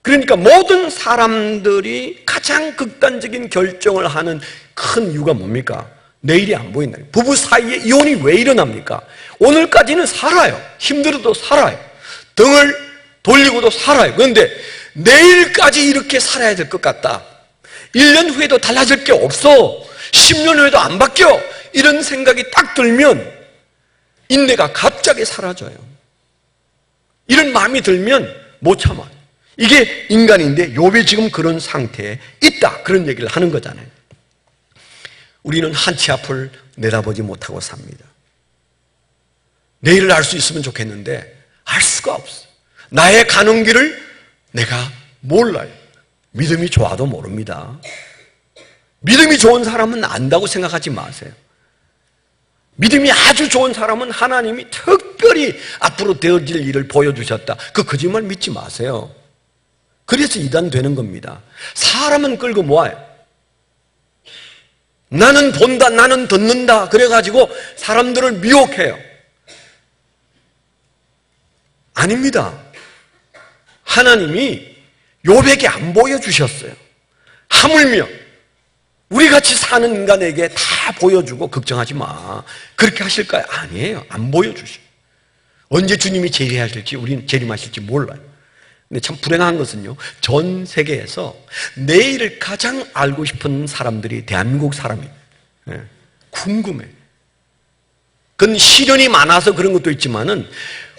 그러니까 모든 사람들이 가장 극단적인 결정을 하는 큰 이유가 뭡니까? 내일이 안 보인다. 부부 사이에 이혼이 왜 일어납니까? 오늘까지는 살아요. 힘들어도 살아요. 등을 돌리고도 살아요. 그런데 내일까지 이렇게 살아야 될 것 같다. 1년 후에도 달라질 게 없어. 10년 후에도 안 바뀌어. 이런 생각이 딱 들면 인내가 갑자기 사라져요. 이런 마음이 들면 못 참아요. 이게 인간인데 욥이 지금 그런 상태에 있다. 그런 얘기를 하는 거잖아요. 우리는 한치 앞을 내다보지 못하고 삽니다. 내일을 알 수 있으면 좋겠는데 알 수가 없어. 나의 가는 길을 내가 몰라요. 믿음이 좋아도 모릅니다. 믿음이 좋은 사람은 안다고 생각하지 마세요. 믿음이 아주 좋은 사람은 하나님이 특별히 앞으로 되어질 일을 보여주셨다. 그 거짓말 믿지 마세요. 그래서 이단 되는 겁니다. 사람은 끌고 모아요. 나는 본다, 나는 듣는다. 그래가지고 사람들을 미혹해요. 아닙니다. 하나님이 욥에게 안 보여주셨어요. 하물며 우리같이 사는 인간에게 다 보여주고 걱정하지 마. 그렇게 하실까요? 아니에요. 안 보여주셔. 언제 주님이 재림하실지 우리는 재림하실지 몰라요. 근데 참 불행한 것은요, 전 세계에서 내일을 가장 알고 싶은 사람들이 대한민국 사람이에요. 궁금해. 그건 시련이 많아서 그런 것도 있지만은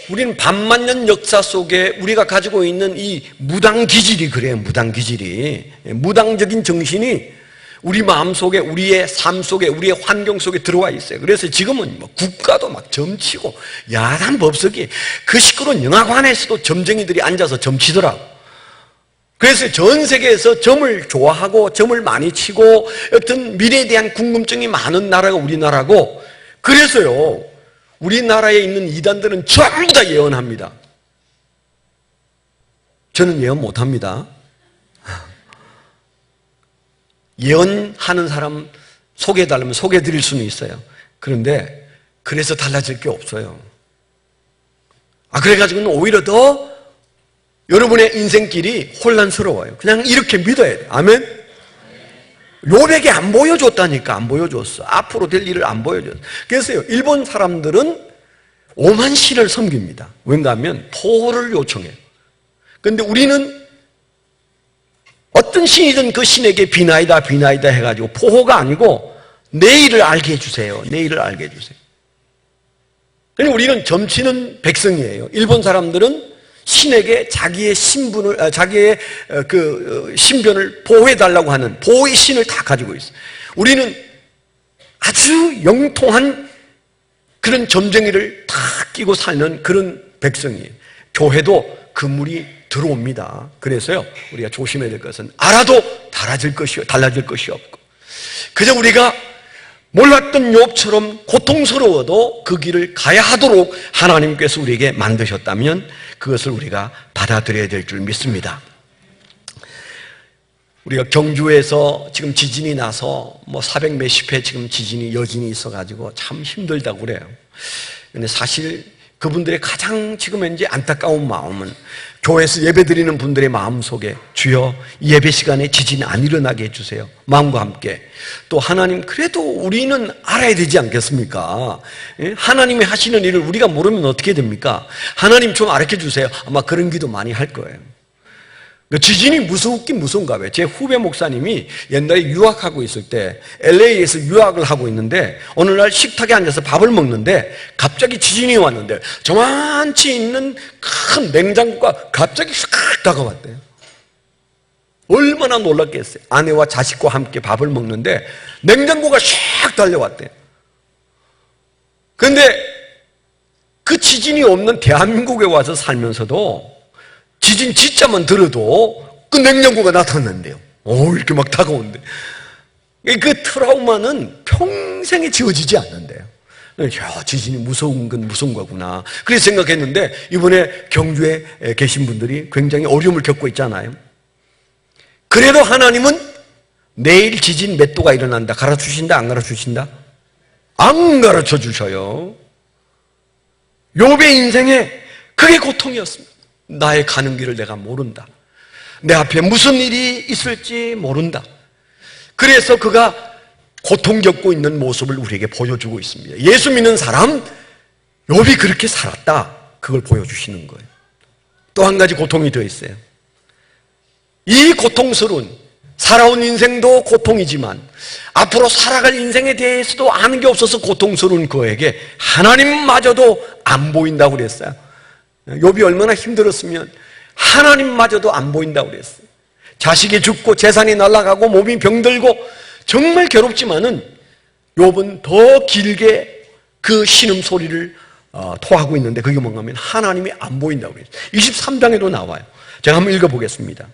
우리는 반만년 역사 속에 우리가 가지고 있는 이 무당기질이 그래요. 무당기질이. 무당적인 정신이 우리 마음 속에, 우리의 삶 속에, 우리의 환경 속에 들어와 있어요. 그래서 지금은 뭐 국가도 막 점치고 야단 법석이 그 시끄러운 영화관에서도 점쟁이들이 앉아서 점치더라고. 그래서 전 세계에서 점을 좋아하고 점을 많이 치고 어떤 미래에 대한 궁금증이 많은 나라가 우리나라고, 그래서요 우리나라에 있는 이단들은 전부 다 예언합니다. 저는 예언 못합니다. 예언하는 사람 소개해달라면 소개해드릴 수는 있어요. 그런데 그래서 달라질 게 없어요. 그래가지고는 오히려 더 여러분의 인생길이 혼란스러워요. 그냥 이렇게 믿어야 돼요. 아멘? 욥에게 안 보여줬다니까. 안 보여줬어. 앞으로 될 일을 안 보여줬어. 그래서요, 일본 사람들은 오만 신을 섬깁니다. 왠가 하면 보호를 요청해요. 그런데 우리는 어떤 신이든 그 신에게 비나이다 비나이다 해가지고 보호가 아니고 내일을 알게 해주세요. 내일을 알게 해주세요. 그러니까 우리는 점치는 백성이에요. 일본 사람들은 신에게 자기의 신분을, 자기의 그 신변을 보호해달라고 하는 보호의 신을 다 가지고 있어요. 우리는 아주 영통한 그런 점쟁이를 다 끼고 사는 그런 백성이에요. 교회도 그물이 들어옵니다. 그래서요, 우리가 조심해야 될 것은 알아도 달라질 것이 없고, 그저 우리가 몰랐던 욥처럼 고통스러워도 그 길을 가야 하도록 하나님께서 우리에게 만드셨다면 그것을 우리가 받아들여야 될 줄 믿습니다. 우리가 경주에서 지금 지진이 나서 400 몇십 회 지금 지진이 여진이 있어가지고 참 힘들다고 그래요. 근데 사실 그분들의 가장 지금 현재 안타까운 마음은 교회에서 예배드리는 분들의 마음 속에 주여 예배 시간에 지진이 안 일어나게 해주세요. 마음과 함께. 또 하나님, 그래도 우리는 알아야 되지 않겠습니까? 하나님이 하시는 일을 우리가 모르면 어떻게 됩니까? 하나님 좀 알려주세요. 아마 그런 기도 많이 할 거예요. 지진이 무섭긴 무서운가 봐요. 제 후배 목사님이 옛날에 유학하고 있을 때 LA에서 유학을 하고 있는데 어느 날 식탁에 앉아서 밥을 먹는데 갑자기 지진이 왔는데 저만치 있는 큰 냉장고가 갑자기 싹 다가왔대요. 얼마나 놀랐겠어요. 아내와 자식과 함께 밥을 먹는데 냉장고가 샥 달려왔대요. 그런데 그 지진이 없는 대한민국에 와서 살면서도 지진 진짜만 들어도 그 냉장고가 나타난대요. 이렇게 막 다가오는데 그 트라우마는 평생에 지워지지 않는데요. 야, 지진이 무서운 건 무서운 거구나. 그래서 생각했는데 이번에 경주에 계신 분들이 굉장히 어려움을 겪고 있잖아요. 그래도 하나님은 내일 지진 몇 도가 일어난다 가르쳐주신다 안 가르쳐주신다? 안 가르쳐주셔요. 욥의 인생에 그게 고통이었습니다. 나의 가는 길을 내가 모른다. 내 앞에 무슨 일이 있을지 모른다. 그래서 그가 고통 겪고 있는 모습을 우리에게 보여주고 있습니다. 예수 믿는 사람, 욥이 그렇게 살았다. 그걸 보여주시는 거예요. 또 한 가지 고통이 더 있어요. 이 고통스러운 살아온 인생도 고통이지만 앞으로 살아갈 인생에 대해서도 아는 게 없어서 고통스러운 그에게 하나님마저도 안 보인다고 그랬어요. 욥이 얼마나 힘들었으면 하나님마저도 안 보인다고 그랬어요. 자식이 죽고 재산이 날아가고 몸이 병들고 정말 괴롭지만은 욥은 더 길게 그 신음소리를 토하고 있는데 그게 뭔가 하면 하나님이 안 보인다고 그랬어요. 23장에도 나와요. 제가 한번 읽어보겠습니다.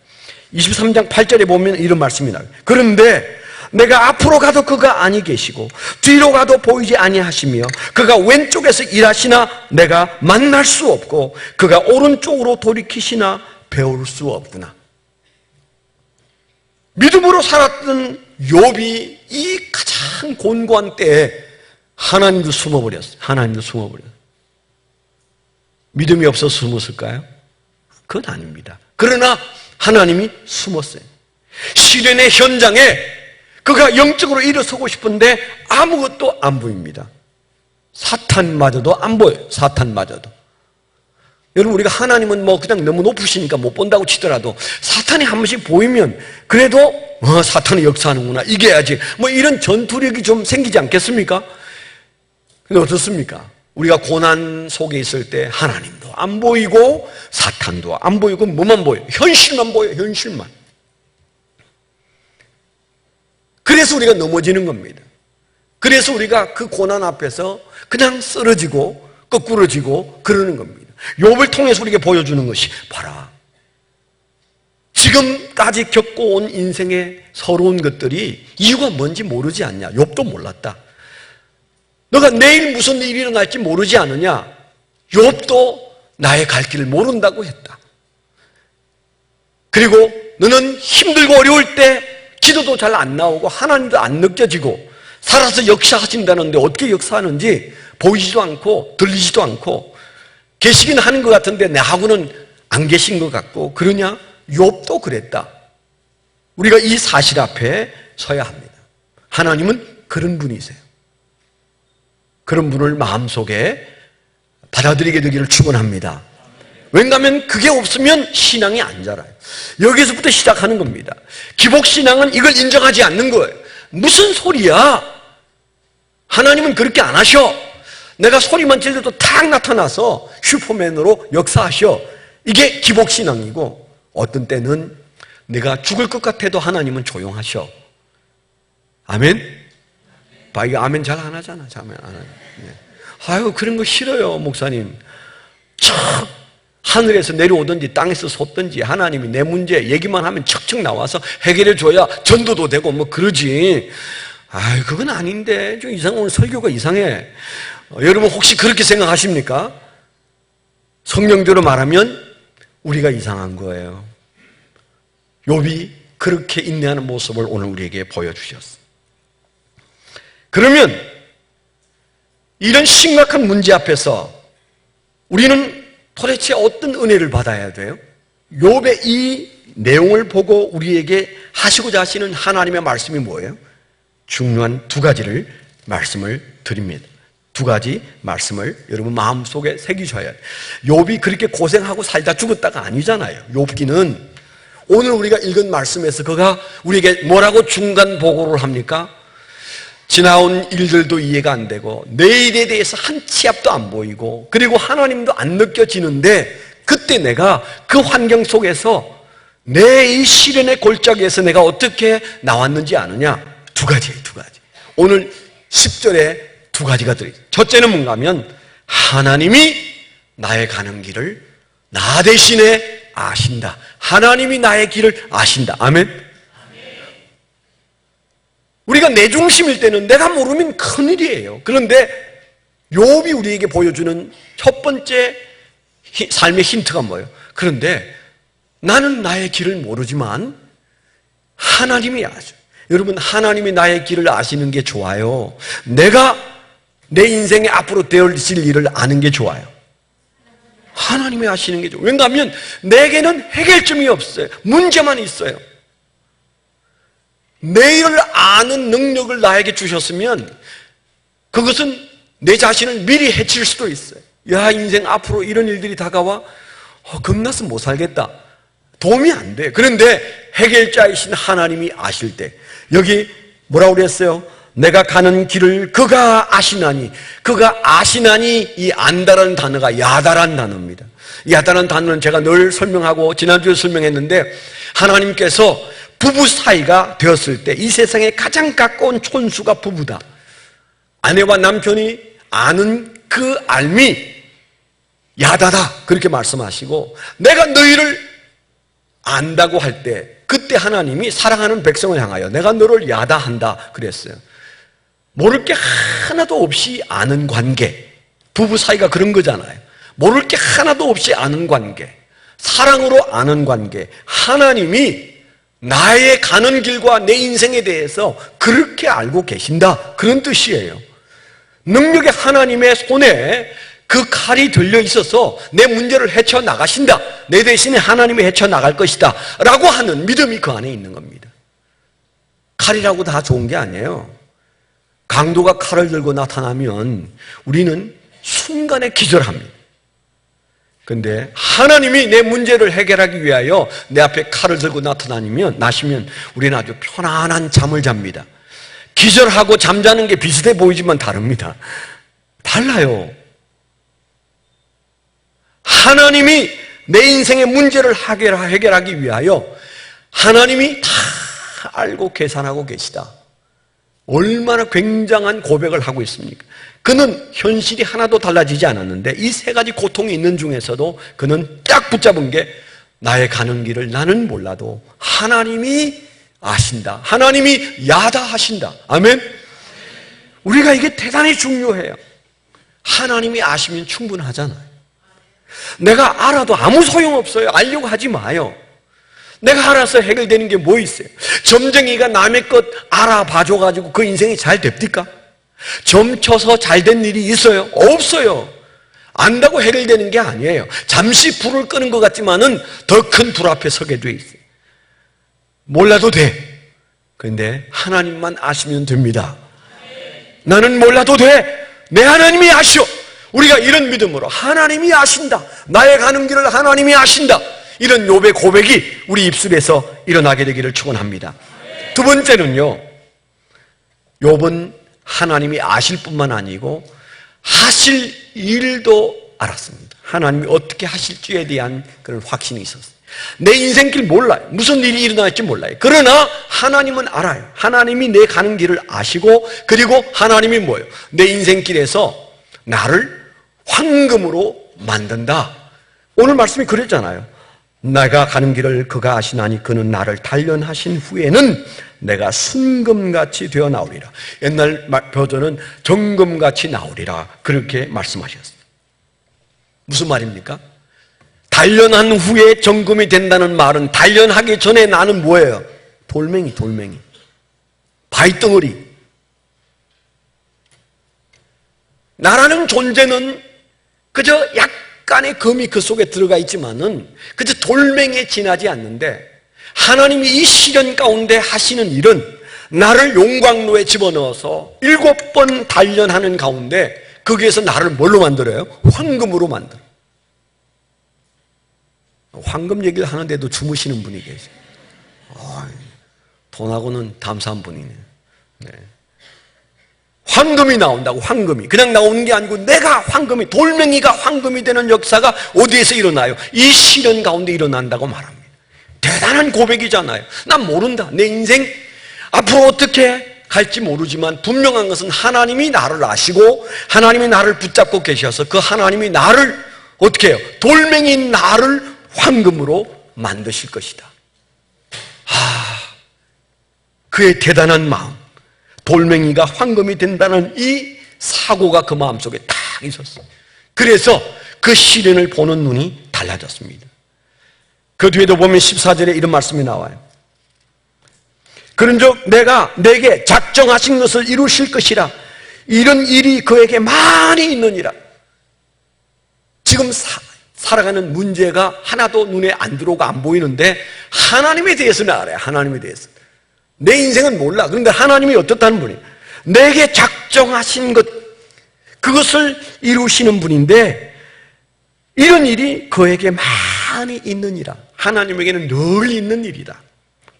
23장 8절에 보면 이런 말씀이 나와요. 그런데 내가 앞으로 가도 그가 아니 계시고 뒤로 가도 보이지 아니하시며 그가 왼쪽에서 일하시나 내가 만날 수 없고 그가 오른쪽으로 돌이키시나 배울 수 없구나. 믿음으로 살았던 욥이 이 가장 곤고한 때에 하나님도 숨어버렸어요. 하나님도 숨어버렸어요. 믿음이 없어서 숨었을까요? 그건 아닙니다. 그러나 하나님이 숨었어요. 시련의 현장에 그가 영적으로 일어서고 싶은데 아무것도 안 보입니다. 사탄마저도 안 보여요. 사탄마저도. 여러분, 우리가 하나님은 뭐 그냥 너무 높으시니까 못 본다고 치더라도 사탄이 한 번씩 보이면 그래도 사탄이 역사하는구나, 이겨야지, 뭐 이런 전투력이 좀 생기지 않겠습니까? 근데 어떻습니까? 우리가 고난 속에 있을 때 하나님도 안 보이고 사탄도 안 보이고 뭐만 보여요? 현실만 보여요. 현실만. 그래서 우리가 넘어지는 겁니다. 그래서 우리가 그 고난 앞에서 그냥 쓰러지고 거꾸러지고 그러는 겁니다. 욥을 통해서 우리에게 보여주는 것이 봐라, 지금까지 겪고 온 인생의 서러운 것들이 이유가 뭔지 모르지 않냐? 욥도 몰랐다. 너가 내일 무슨 일이 일어날지 모르지 않느냐? 욥도 나의 갈 길을 모른다고 했다. 그리고 너는 힘들고 어려울 때 기도도 잘 안 나오고 하나님도 안 느껴지고 살아서 역사하신다는데 어떻게 역사하는지 보이지도 않고 들리지도 않고 계시긴 하는 것 같은데 나하고는 안 계신 것 같고 그러냐? 욥도 그랬다. 우리가 이 사실 앞에 서야 합니다. 하나님은 그런 분이세요. 그런 분을 마음속에 받아들이게 되기를 축원합니다. 왜냐하면 그게 없으면 신앙이 안 자라요. 여기서부터 시작하는 겁니다. 기복신앙은 이걸 인정하지 않는 거예요. 무슨 소리야? 하나님은 그렇게 안 하셔. 내가 소리만 질러도 탁 나타나서 슈퍼맨으로 역사하셔. 이게 기복신앙이고, 어떤 때는 내가 죽을 것 같아도 하나님은 조용하셔. 아멘? 이거 아멘 잘 안 하잖아. 아멘 안 하네. 아유, 그런 거 싫어요, 목사님. 참 하늘에서 내려오든지 땅에서 솟든지 하나님이 내 문제 얘기만 하면 척척 나와서 해결해 줘야 전도도 되고 뭐 그러지. 아유, 그건 아닌데 좀 오늘 설교가 이상해. 여러분 혹시 그렇게 생각하십니까? 성경대로 말하면 우리가 이상한 거예요. 욥이 그렇게 인내하는 모습을 오늘 우리에게 보여주셨어요. 그러면 이런 심각한 문제 앞에서 우리는 도대체 어떤 은혜를 받아야 돼요? 욥의 이 내용을 보고 우리에게 하시고자 하시는 하나님의 말씀이 뭐예요? 중요한 두 가지를 말씀을 드립니다. 두 가지 말씀을 여러분 마음속에 새기셔야 돼요. 욥이 그렇게 고생하고 살다 죽었다가 아니잖아요. 욥기는 오늘 우리가 읽은 말씀에서 그가 우리에게 뭐라고 중간 보고를 합니까? 지나온 일들도 이해가 안 되고 내일에 대해서 한 치 앞도 안 보이고 그리고 하나님도 안 느껴지는데 그때 내가 그 환경 속에서 내 이 시련의 골짜기에서 내가 어떻게 나왔는지 아느냐? 두 가지예요, 두 가지. 오늘 10절에 두 가지가 들어있어요. 첫째는 뭔가 하면 하나님이 나의 가는 길을 나 대신에 아신다. 하나님이 나의 길을 아신다. 아멘. 우리가 내 중심일 때는 내가 모르면 큰일이에요. 그런데 욥이 우리에게 보여주는 첫 번째 삶의 힌트가 뭐예요? 그런데 나는 나의 길을 모르지만 하나님이 아셔. 여러분, 하나님이 나의 길을 아시는 게 좋아요? 내가 내 인생에 앞으로 되어질 일을 아는 게 좋아요? 하나님이 아시는 게 좋아요. 왜냐하면 내게는 해결점이 없어요. 문제만 있어요. 내일을 아는 능력을 나에게 주셨으면 그것은 내 자신을 미리 해칠 수도 있어요. 야, 인생 앞으로 이런 일들이 다가와 겁나서 못 살겠다. 도움이 안 돼. 그런데 해결자이신 하나님이 아실 때, 여기 뭐라고 그랬어요? 내가 가는 길을 그가 아시나니. 그가 아시나니, 이 안다라는 단어가 야다라는 단어입니다. 야다라는 단어는 제가 늘 설명하고 지난주에 설명했는데, 하나님께서 부부 사이가 되었을 때 이 세상에 가장 가까운 촌수가 부부다. 아내와 남편이 아는 그 알미 야다다, 그렇게 말씀하시고, 내가 너희를 안다고 할 때 그때 하나님이 사랑하는 백성을 향하여 내가 너를 야다한다 그랬어요. 모를 게 하나도 없이 아는 관계, 부부 사이가 그런 거잖아요. 모를 게 하나도 없이 아는 관계, 사랑으로 아는 관계. 하나님이 나의 가는 길과 내 인생에 대해서 그렇게 알고 계신다, 그런 뜻이에요. 능력의 하나님의 손에 그 칼이 들려 있어서 내 문제를 헤쳐나가신다, 내 대신에 하나님이 헤쳐나갈 것이다 라고 하는 믿음이 그 안에 있는 겁니다. 칼이라고 다 좋은 게 아니에요. 강도가 칼을 들고 나타나면 우리는 순간에 기절합니다. 그런데 하나님이 내 문제를 해결하기 위하여 내 앞에 칼을 들고 나시면 우리는 아주 편안한 잠을 잡니다. 기절하고 잠자는 게 비슷해 보이지만 다릅니다. 달라요. 하나님이 내 인생의 문제를 해결하기 위하여 하나님이 다 알고 계산하고 계시다. 얼마나 굉장한 고백을 하고 있습니까? 그는 현실이 하나도 달라지지 않았는데 이 세 가지 고통이 있는 중에서도 그는 딱 붙잡은 게, 나의 가는 길을 나는 몰라도 하나님이 아신다. 하나님이 야다하신다. 아멘. 우리가 이게 대단히 중요해요. 하나님이 아시면 충분하잖아요. 내가 알아도 아무 소용없어요. 알려고 하지 마요. 내가 알아서 해결되는 게 뭐 있어요? 점쟁이가 남의 것 알아봐줘가지고 그 인생이 잘 됩니까? 점쳐서 잘된 일이 있어요? 없어요. 안다고 해결되는 게 아니에요. 잠시 불을 끄는 것 같지만은 더 큰 불 앞에 서게 돼 있어요. 몰라도 돼. 그런데 하나님만 아시면 됩니다. 나는 몰라도 돼. 내 하나님이 아시오. 우리가 이런 믿음으로 하나님이 아신다, 나의 가는 길을 하나님이 아신다, 이런 욥의 고백이 우리 입술에서 일어나게 되기를 축원합니다. 두 번째는요, 욥은 하나님이 아실 뿐만 아니고 하실 일도 알았습니다. 하나님이 어떻게 하실지에 대한 그런 확신이 있었어요. 내 인생길 몰라요. 무슨 일이 일어날지 몰라요. 그러나 하나님은 알아요. 하나님이 내 가는 길을 아시고, 그리고 하나님이 뭐예요? 내 인생길에서 나를 황금으로 만든다. 오늘 말씀이 그랬잖아요. 내가 가는 길을 그가 아시나니 그는 나를 단련하신 후에는 내가 순금같이 되어 나오리라. 옛날 버전은 정금같이 나오리라, 그렇게 말씀하셨어요. 무슨 말입니까? 단련한 후에 정금이 된다는 말은 단련하기 전에 나는 뭐예요? 돌멩이. 바위덩어리. 나라는 존재는 그저 약간의 금이 그 속에 들어가 있지만은 그저 돌멩이에 지나지 않는데, 하나님이 이 시련 가운데 하시는 일은 나를 용광로에 집어넣어서 7번 단련하는 가운데 거기에서 나를 뭘로 만들어요? 황금으로 만들어요. 황금 얘기를 하는데도 주무시는 분이 계세요. 돈하고는 담사한 분이네요. 네. 황금이 나온다고, 황금이. 그냥 나오는 게 아니고 내가 황금이, 돌멩이가 황금이 되는 역사가 어디에서 일어나요? 이 시련 가운데 일어난다고 말합니다. 대단한 고백이잖아요. 난 모른다. 내 인생 앞으로 어떻게 할지 모르지만 분명한 것은 하나님이 나를 아시고 하나님이 나를 붙잡고 계셔서 그 하나님이 나를 어떻게 해요? 돌멩이인 나를 황금으로 만드실 것이다. 그의 대단한 마음, 돌멩이가 황금이 된다는 이 사고가 그 마음속에 딱 있었어요. 그래서 그 시련을 보는 눈이 달라졌습니다. 그 뒤에도 보면 14절에 이런 말씀이 나와요. 그런즉 내가 내게 작정하신 것을 이루실 것이라. 이런 일이 그에게 많이 있느니라. 지금 살아가는 문제가 하나도 눈에 안 들어오고 안 보이는데 하나님에 대해서는 알아요. 하나님에 대해서. 내 인생은 몰라. 그런데 하나님이 어떻다는 분이에요? 내게 작정하신 것, 그것을 이루시는 분인데 이런 일이 그에게 많이 있느니라. 하나님에게는 늘 있는 일이다.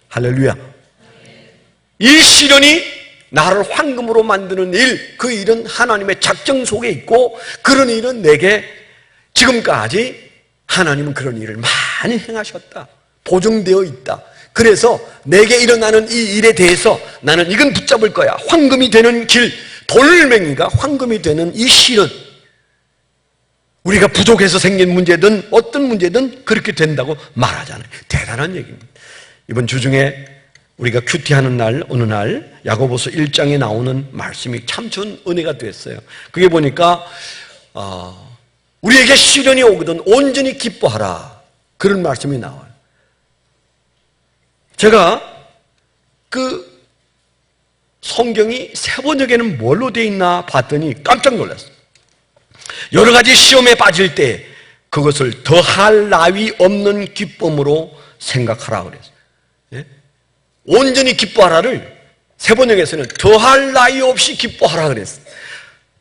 할렐루야. 이 시련이 나를 황금으로 만드는 일, 그 일은 하나님의 작정 속에 있고 그런 일은 내게 지금까지 하나님은 그런 일을 많이 행하셨다. 보증되어 있다. 그래서 내게 일어나는 이 일에 대해서 나는 이건 붙잡을 거야. 황금이 되는 길, 돌멩이가 황금이 되는 이 시련, 우리가 부족해서 생긴 문제든 어떤 문제든 그렇게 된다고 말하잖아요. 대단한 얘기입니다. 이번 주중에 우리가 큐티하는 날, 어느 날 야고보서 1장에 나오는 말씀이 참 전 은혜가 됐어요. 그게 보니까 우리에게 시련이 오거든 온전히 기뻐하라, 그런 말씀이 나와요. 제가 그 성경이 세번역에는 뭘로 되어 있나 봤더니 깜짝 놀랐어요. 여러 가지 시험에 빠질 때 그것을 더할 나위 없는 기쁨으로 생각하라 그랬어요. 예? 온전히 기뻐하라를 세번역에서는 더할 나위 없이 기뻐하라 그랬어요.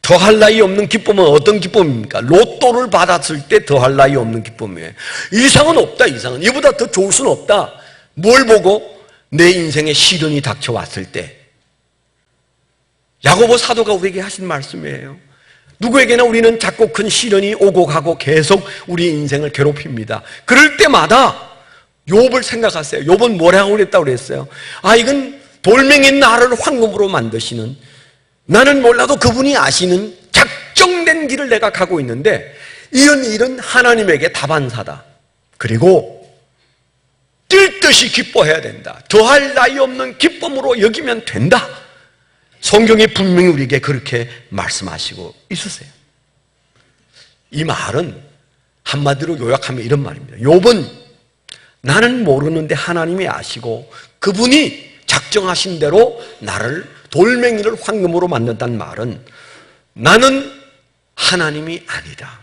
더할 나위 없는 기쁨은 어떤 기쁨입니까? 로또를 받았을 때 더할 나위 없는 기쁨이에요. 이상은 없다. 이상은 이보다 더 좋을 수는 없다. 뭘 보고? 내 인생에 시련이 닥쳐왔을 때. 야고보 사도가 우리에게 하신 말씀이에요. 누구에게나 우리는 작고 큰 시련이 오고 가고 계속 우리 인생을 괴롭힙니다. 그럴 때마다 욥을 생각하세요. 욥은 뭐라고 그랬다고 그랬어요? 이건 돌멩이인 나를 황금으로 만드시는, 나는 몰라도 그분이 아시는 작정된 길을 내가 가고 있는데 이런 일은 하나님에게 다반사다. 그리고 뛸 듯이 기뻐해야 된다. 더할 나위 없는 기쁨으로 여기면 된다. 성경이 분명히 우리에게 그렇게 말씀하시고 있으세요. 이 말은 한마디로 요약하면 이런 말입니다. 욥은 나는 모르는데 하나님이 아시고 그분이 작정하신 대로 나를 돌멩이를 황금으로 만든다는 말은 나는 하나님이 아니다.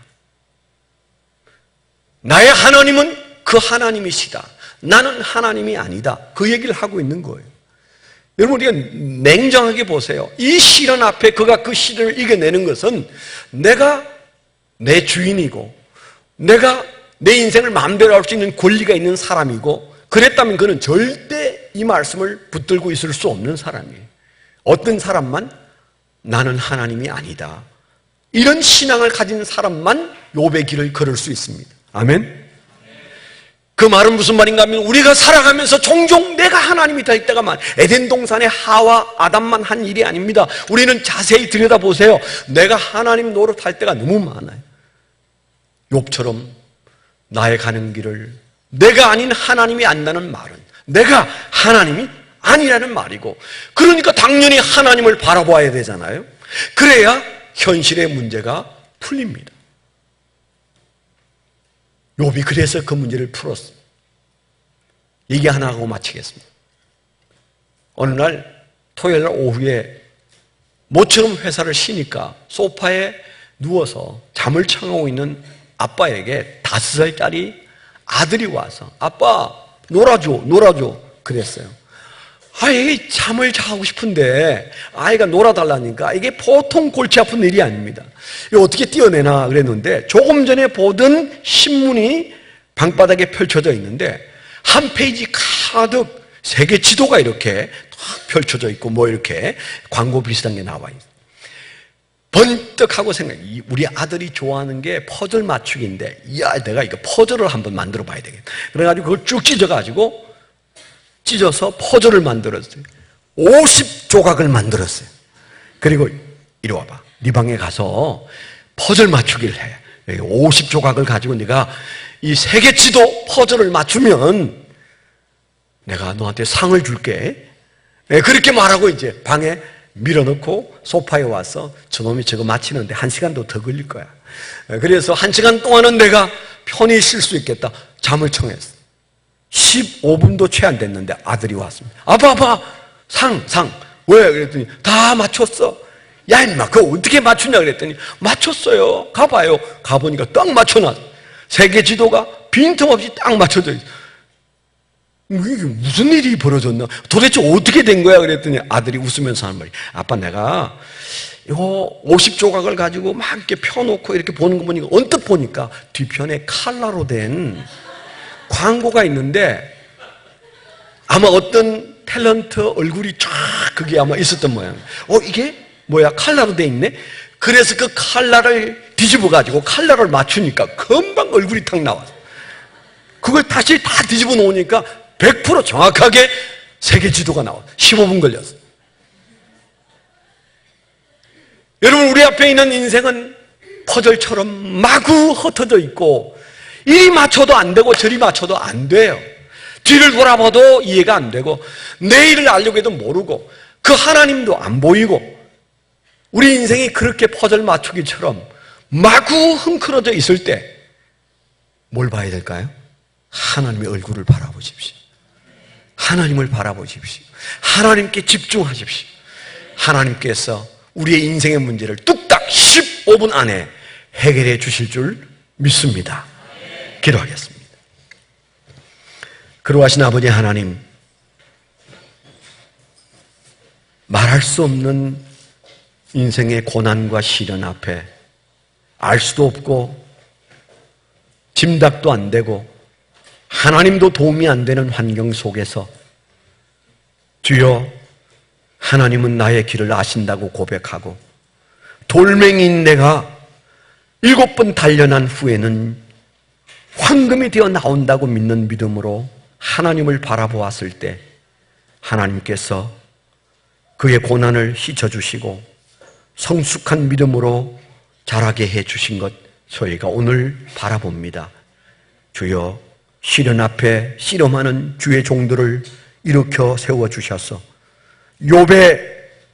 나의 하나님은 그 하나님이시다. 나는 하나님이 아니다. 그 얘기를 하고 있는 거예요. 여러분, 우리가 냉정하게 보세요. 이 시련 앞에 그가 그 시련을 이겨내는 것은 내가 내 주인이고 내가 내 인생을 마음대로 할 수 있는 권리가 있는 사람이고, 그랬다면 그는 절대 이 말씀을 붙들고 있을 수 없는 사람이에요. 어떤 사람만 나는 하나님이 아니다, 이런 신앙을 가진 사람만 욥의 길을 걸을 수 있습니다. 아멘. 그 말은 무슨 말인가 하면 우리가 살아가면서 종종 내가 하나님이 될 때가 많아요. 에덴 동산에 하와 아담만 한 일이 아닙니다. 우리는 자세히 들여다보세요. 내가 하나님 노릇할 때가 너무 많아요. 욥처럼 나의 가는 길을 내가 아닌 하나님이 안다는 말은 내가 하나님이 아니라는 말이고, 그러니까 당연히 하나님을 바라봐야 되잖아요. 그래야 현실의 문제가 풀립니다. 욥이 그래서 그 문제를 풀었습니다. 얘기 하나 하고 마치겠습니다. 어느 날 토요일 날 오후에 모처럼 회사를 쉬니까 소파에 누워서 잠을 청하고 있는 아빠에게 5살짜리 아들이 와서 아빠 놀아줘 그랬어요. 이게 잠을 자고 싶은데 아이가 놀아달라니까 이게 보통 골치 아픈 일이 아닙니다. 이거 어떻게 띄어내나 그랬는데, 조금 전에 보던 신문이 방바닥에 펼쳐져 있는데 한 페이지 가득 세계 지도가 이렇게 펼쳐져 있고 뭐 이렇게 광고 비슷한 게 나와 있어요. 번뜩 하고 생각해. 우리 아들이 좋아하는 게 퍼즐 맞추기인데, 내가 이거 퍼즐을 한번 만들어 봐야 되겠다. 그래가지고 그걸 쭉 찢어서 퍼즐을 만들었어요. 50조각을 만들었어요. 그리고 이리 와봐. 네 방에 가서 퍼즐 맞추기를 해. 50조각을 가지고 네가 이 세계지도 퍼즐을 맞추면 내가 너한테 상을 줄게. 그렇게 말하고 이제 방에 밀어넣고 소파에 와서 저놈이 저거 맞히는데 1시간도 더 걸릴 거야. 그래서 1시간 동안은 내가 편히 쉴 수 있겠다. 잠을 청했어. 15분도 채 안 됐는데 아들이 왔습니다. 아빠, 상. 왜? 그랬더니 다 맞췄어. 야, 임마, 그거 어떻게 맞추냐? 그랬더니 맞췄어요. 가봐요. 가보니까 딱 맞춰놨어. 세계 지도가 빈틈없이 딱 맞춰져 있어. 이게 무슨 일이 벌어졌나? 도대체 어떻게 된 거야? 그랬더니 아들이 웃으면서 하는 말이, 아빠, 내가 이거 50조각을 가지고 막 이렇게 펴놓고 이렇게 보는 거 보니까 언뜻 보니까 뒤편에 칼라로 된 광고가 있는데 아마 어떤 탤런트 얼굴이 쫙 그게 아마 있었던 모양. 이게 뭐야? 칼라로 돼 있네? 그래서 그 칼라를 뒤집어 가지고 칼라를 맞추니까 금방 얼굴이 탁 나왔어. 그걸 다시 다 뒤집어 놓으니까 100% 정확하게 세계 지도가 나와. 15분 걸렸어. 여러분, 우리 앞에 있는 인생은 퍼즐처럼 마구 흩어져 있고 이리 맞춰도 안 되고 저리 맞춰도 안 돼요. 뒤를 돌아봐도 이해가 안 되고 내일을 알려고 해도 모르고 그 하나님도 안 보이고 우리 인생이 그렇게 퍼즐 맞추기처럼 마구 흥크러져 있을 때 뭘 봐야 될까요? 하나님의 얼굴을 바라보십시오. 하나님을 바라보십시오. 하나님께 집중하십시오. 하나님께서 우리의 인생의 문제를 뚝딱 15분 안에 해결해 주실 줄 믿습니다. 기도하겠습니다. 그러하신 아버지 하나님, 말할 수 없는 인생의 고난과 시련 앞에 알 수도 없고 짐작도 안 되고 하나님도 도움이 안 되는 환경 속에서 주여, 하나님은 나의 길을 아신다고 고백하고 돌멩이인 내가 7번 단련한 후에는 황금이 되어 나온다고 믿는 믿음으로 하나님을 바라보았을 때 하나님께서 그의 고난을 씻어주시고 성숙한 믿음으로 자라게 해주신 것 저희가 오늘 바라봅니다. 주여, 시련 앞에 씨름하는 주의 종들을 일으켜 세워주셔서 욥의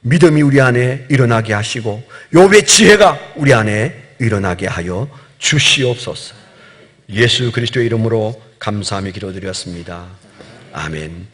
믿음이 우리 안에 일어나게 하시고 욥의 지혜가 우리 안에 일어나게 하여 주시옵소서. 예수 그리스도의 이름으로 감사하며 기도드렸습니다. 아멘.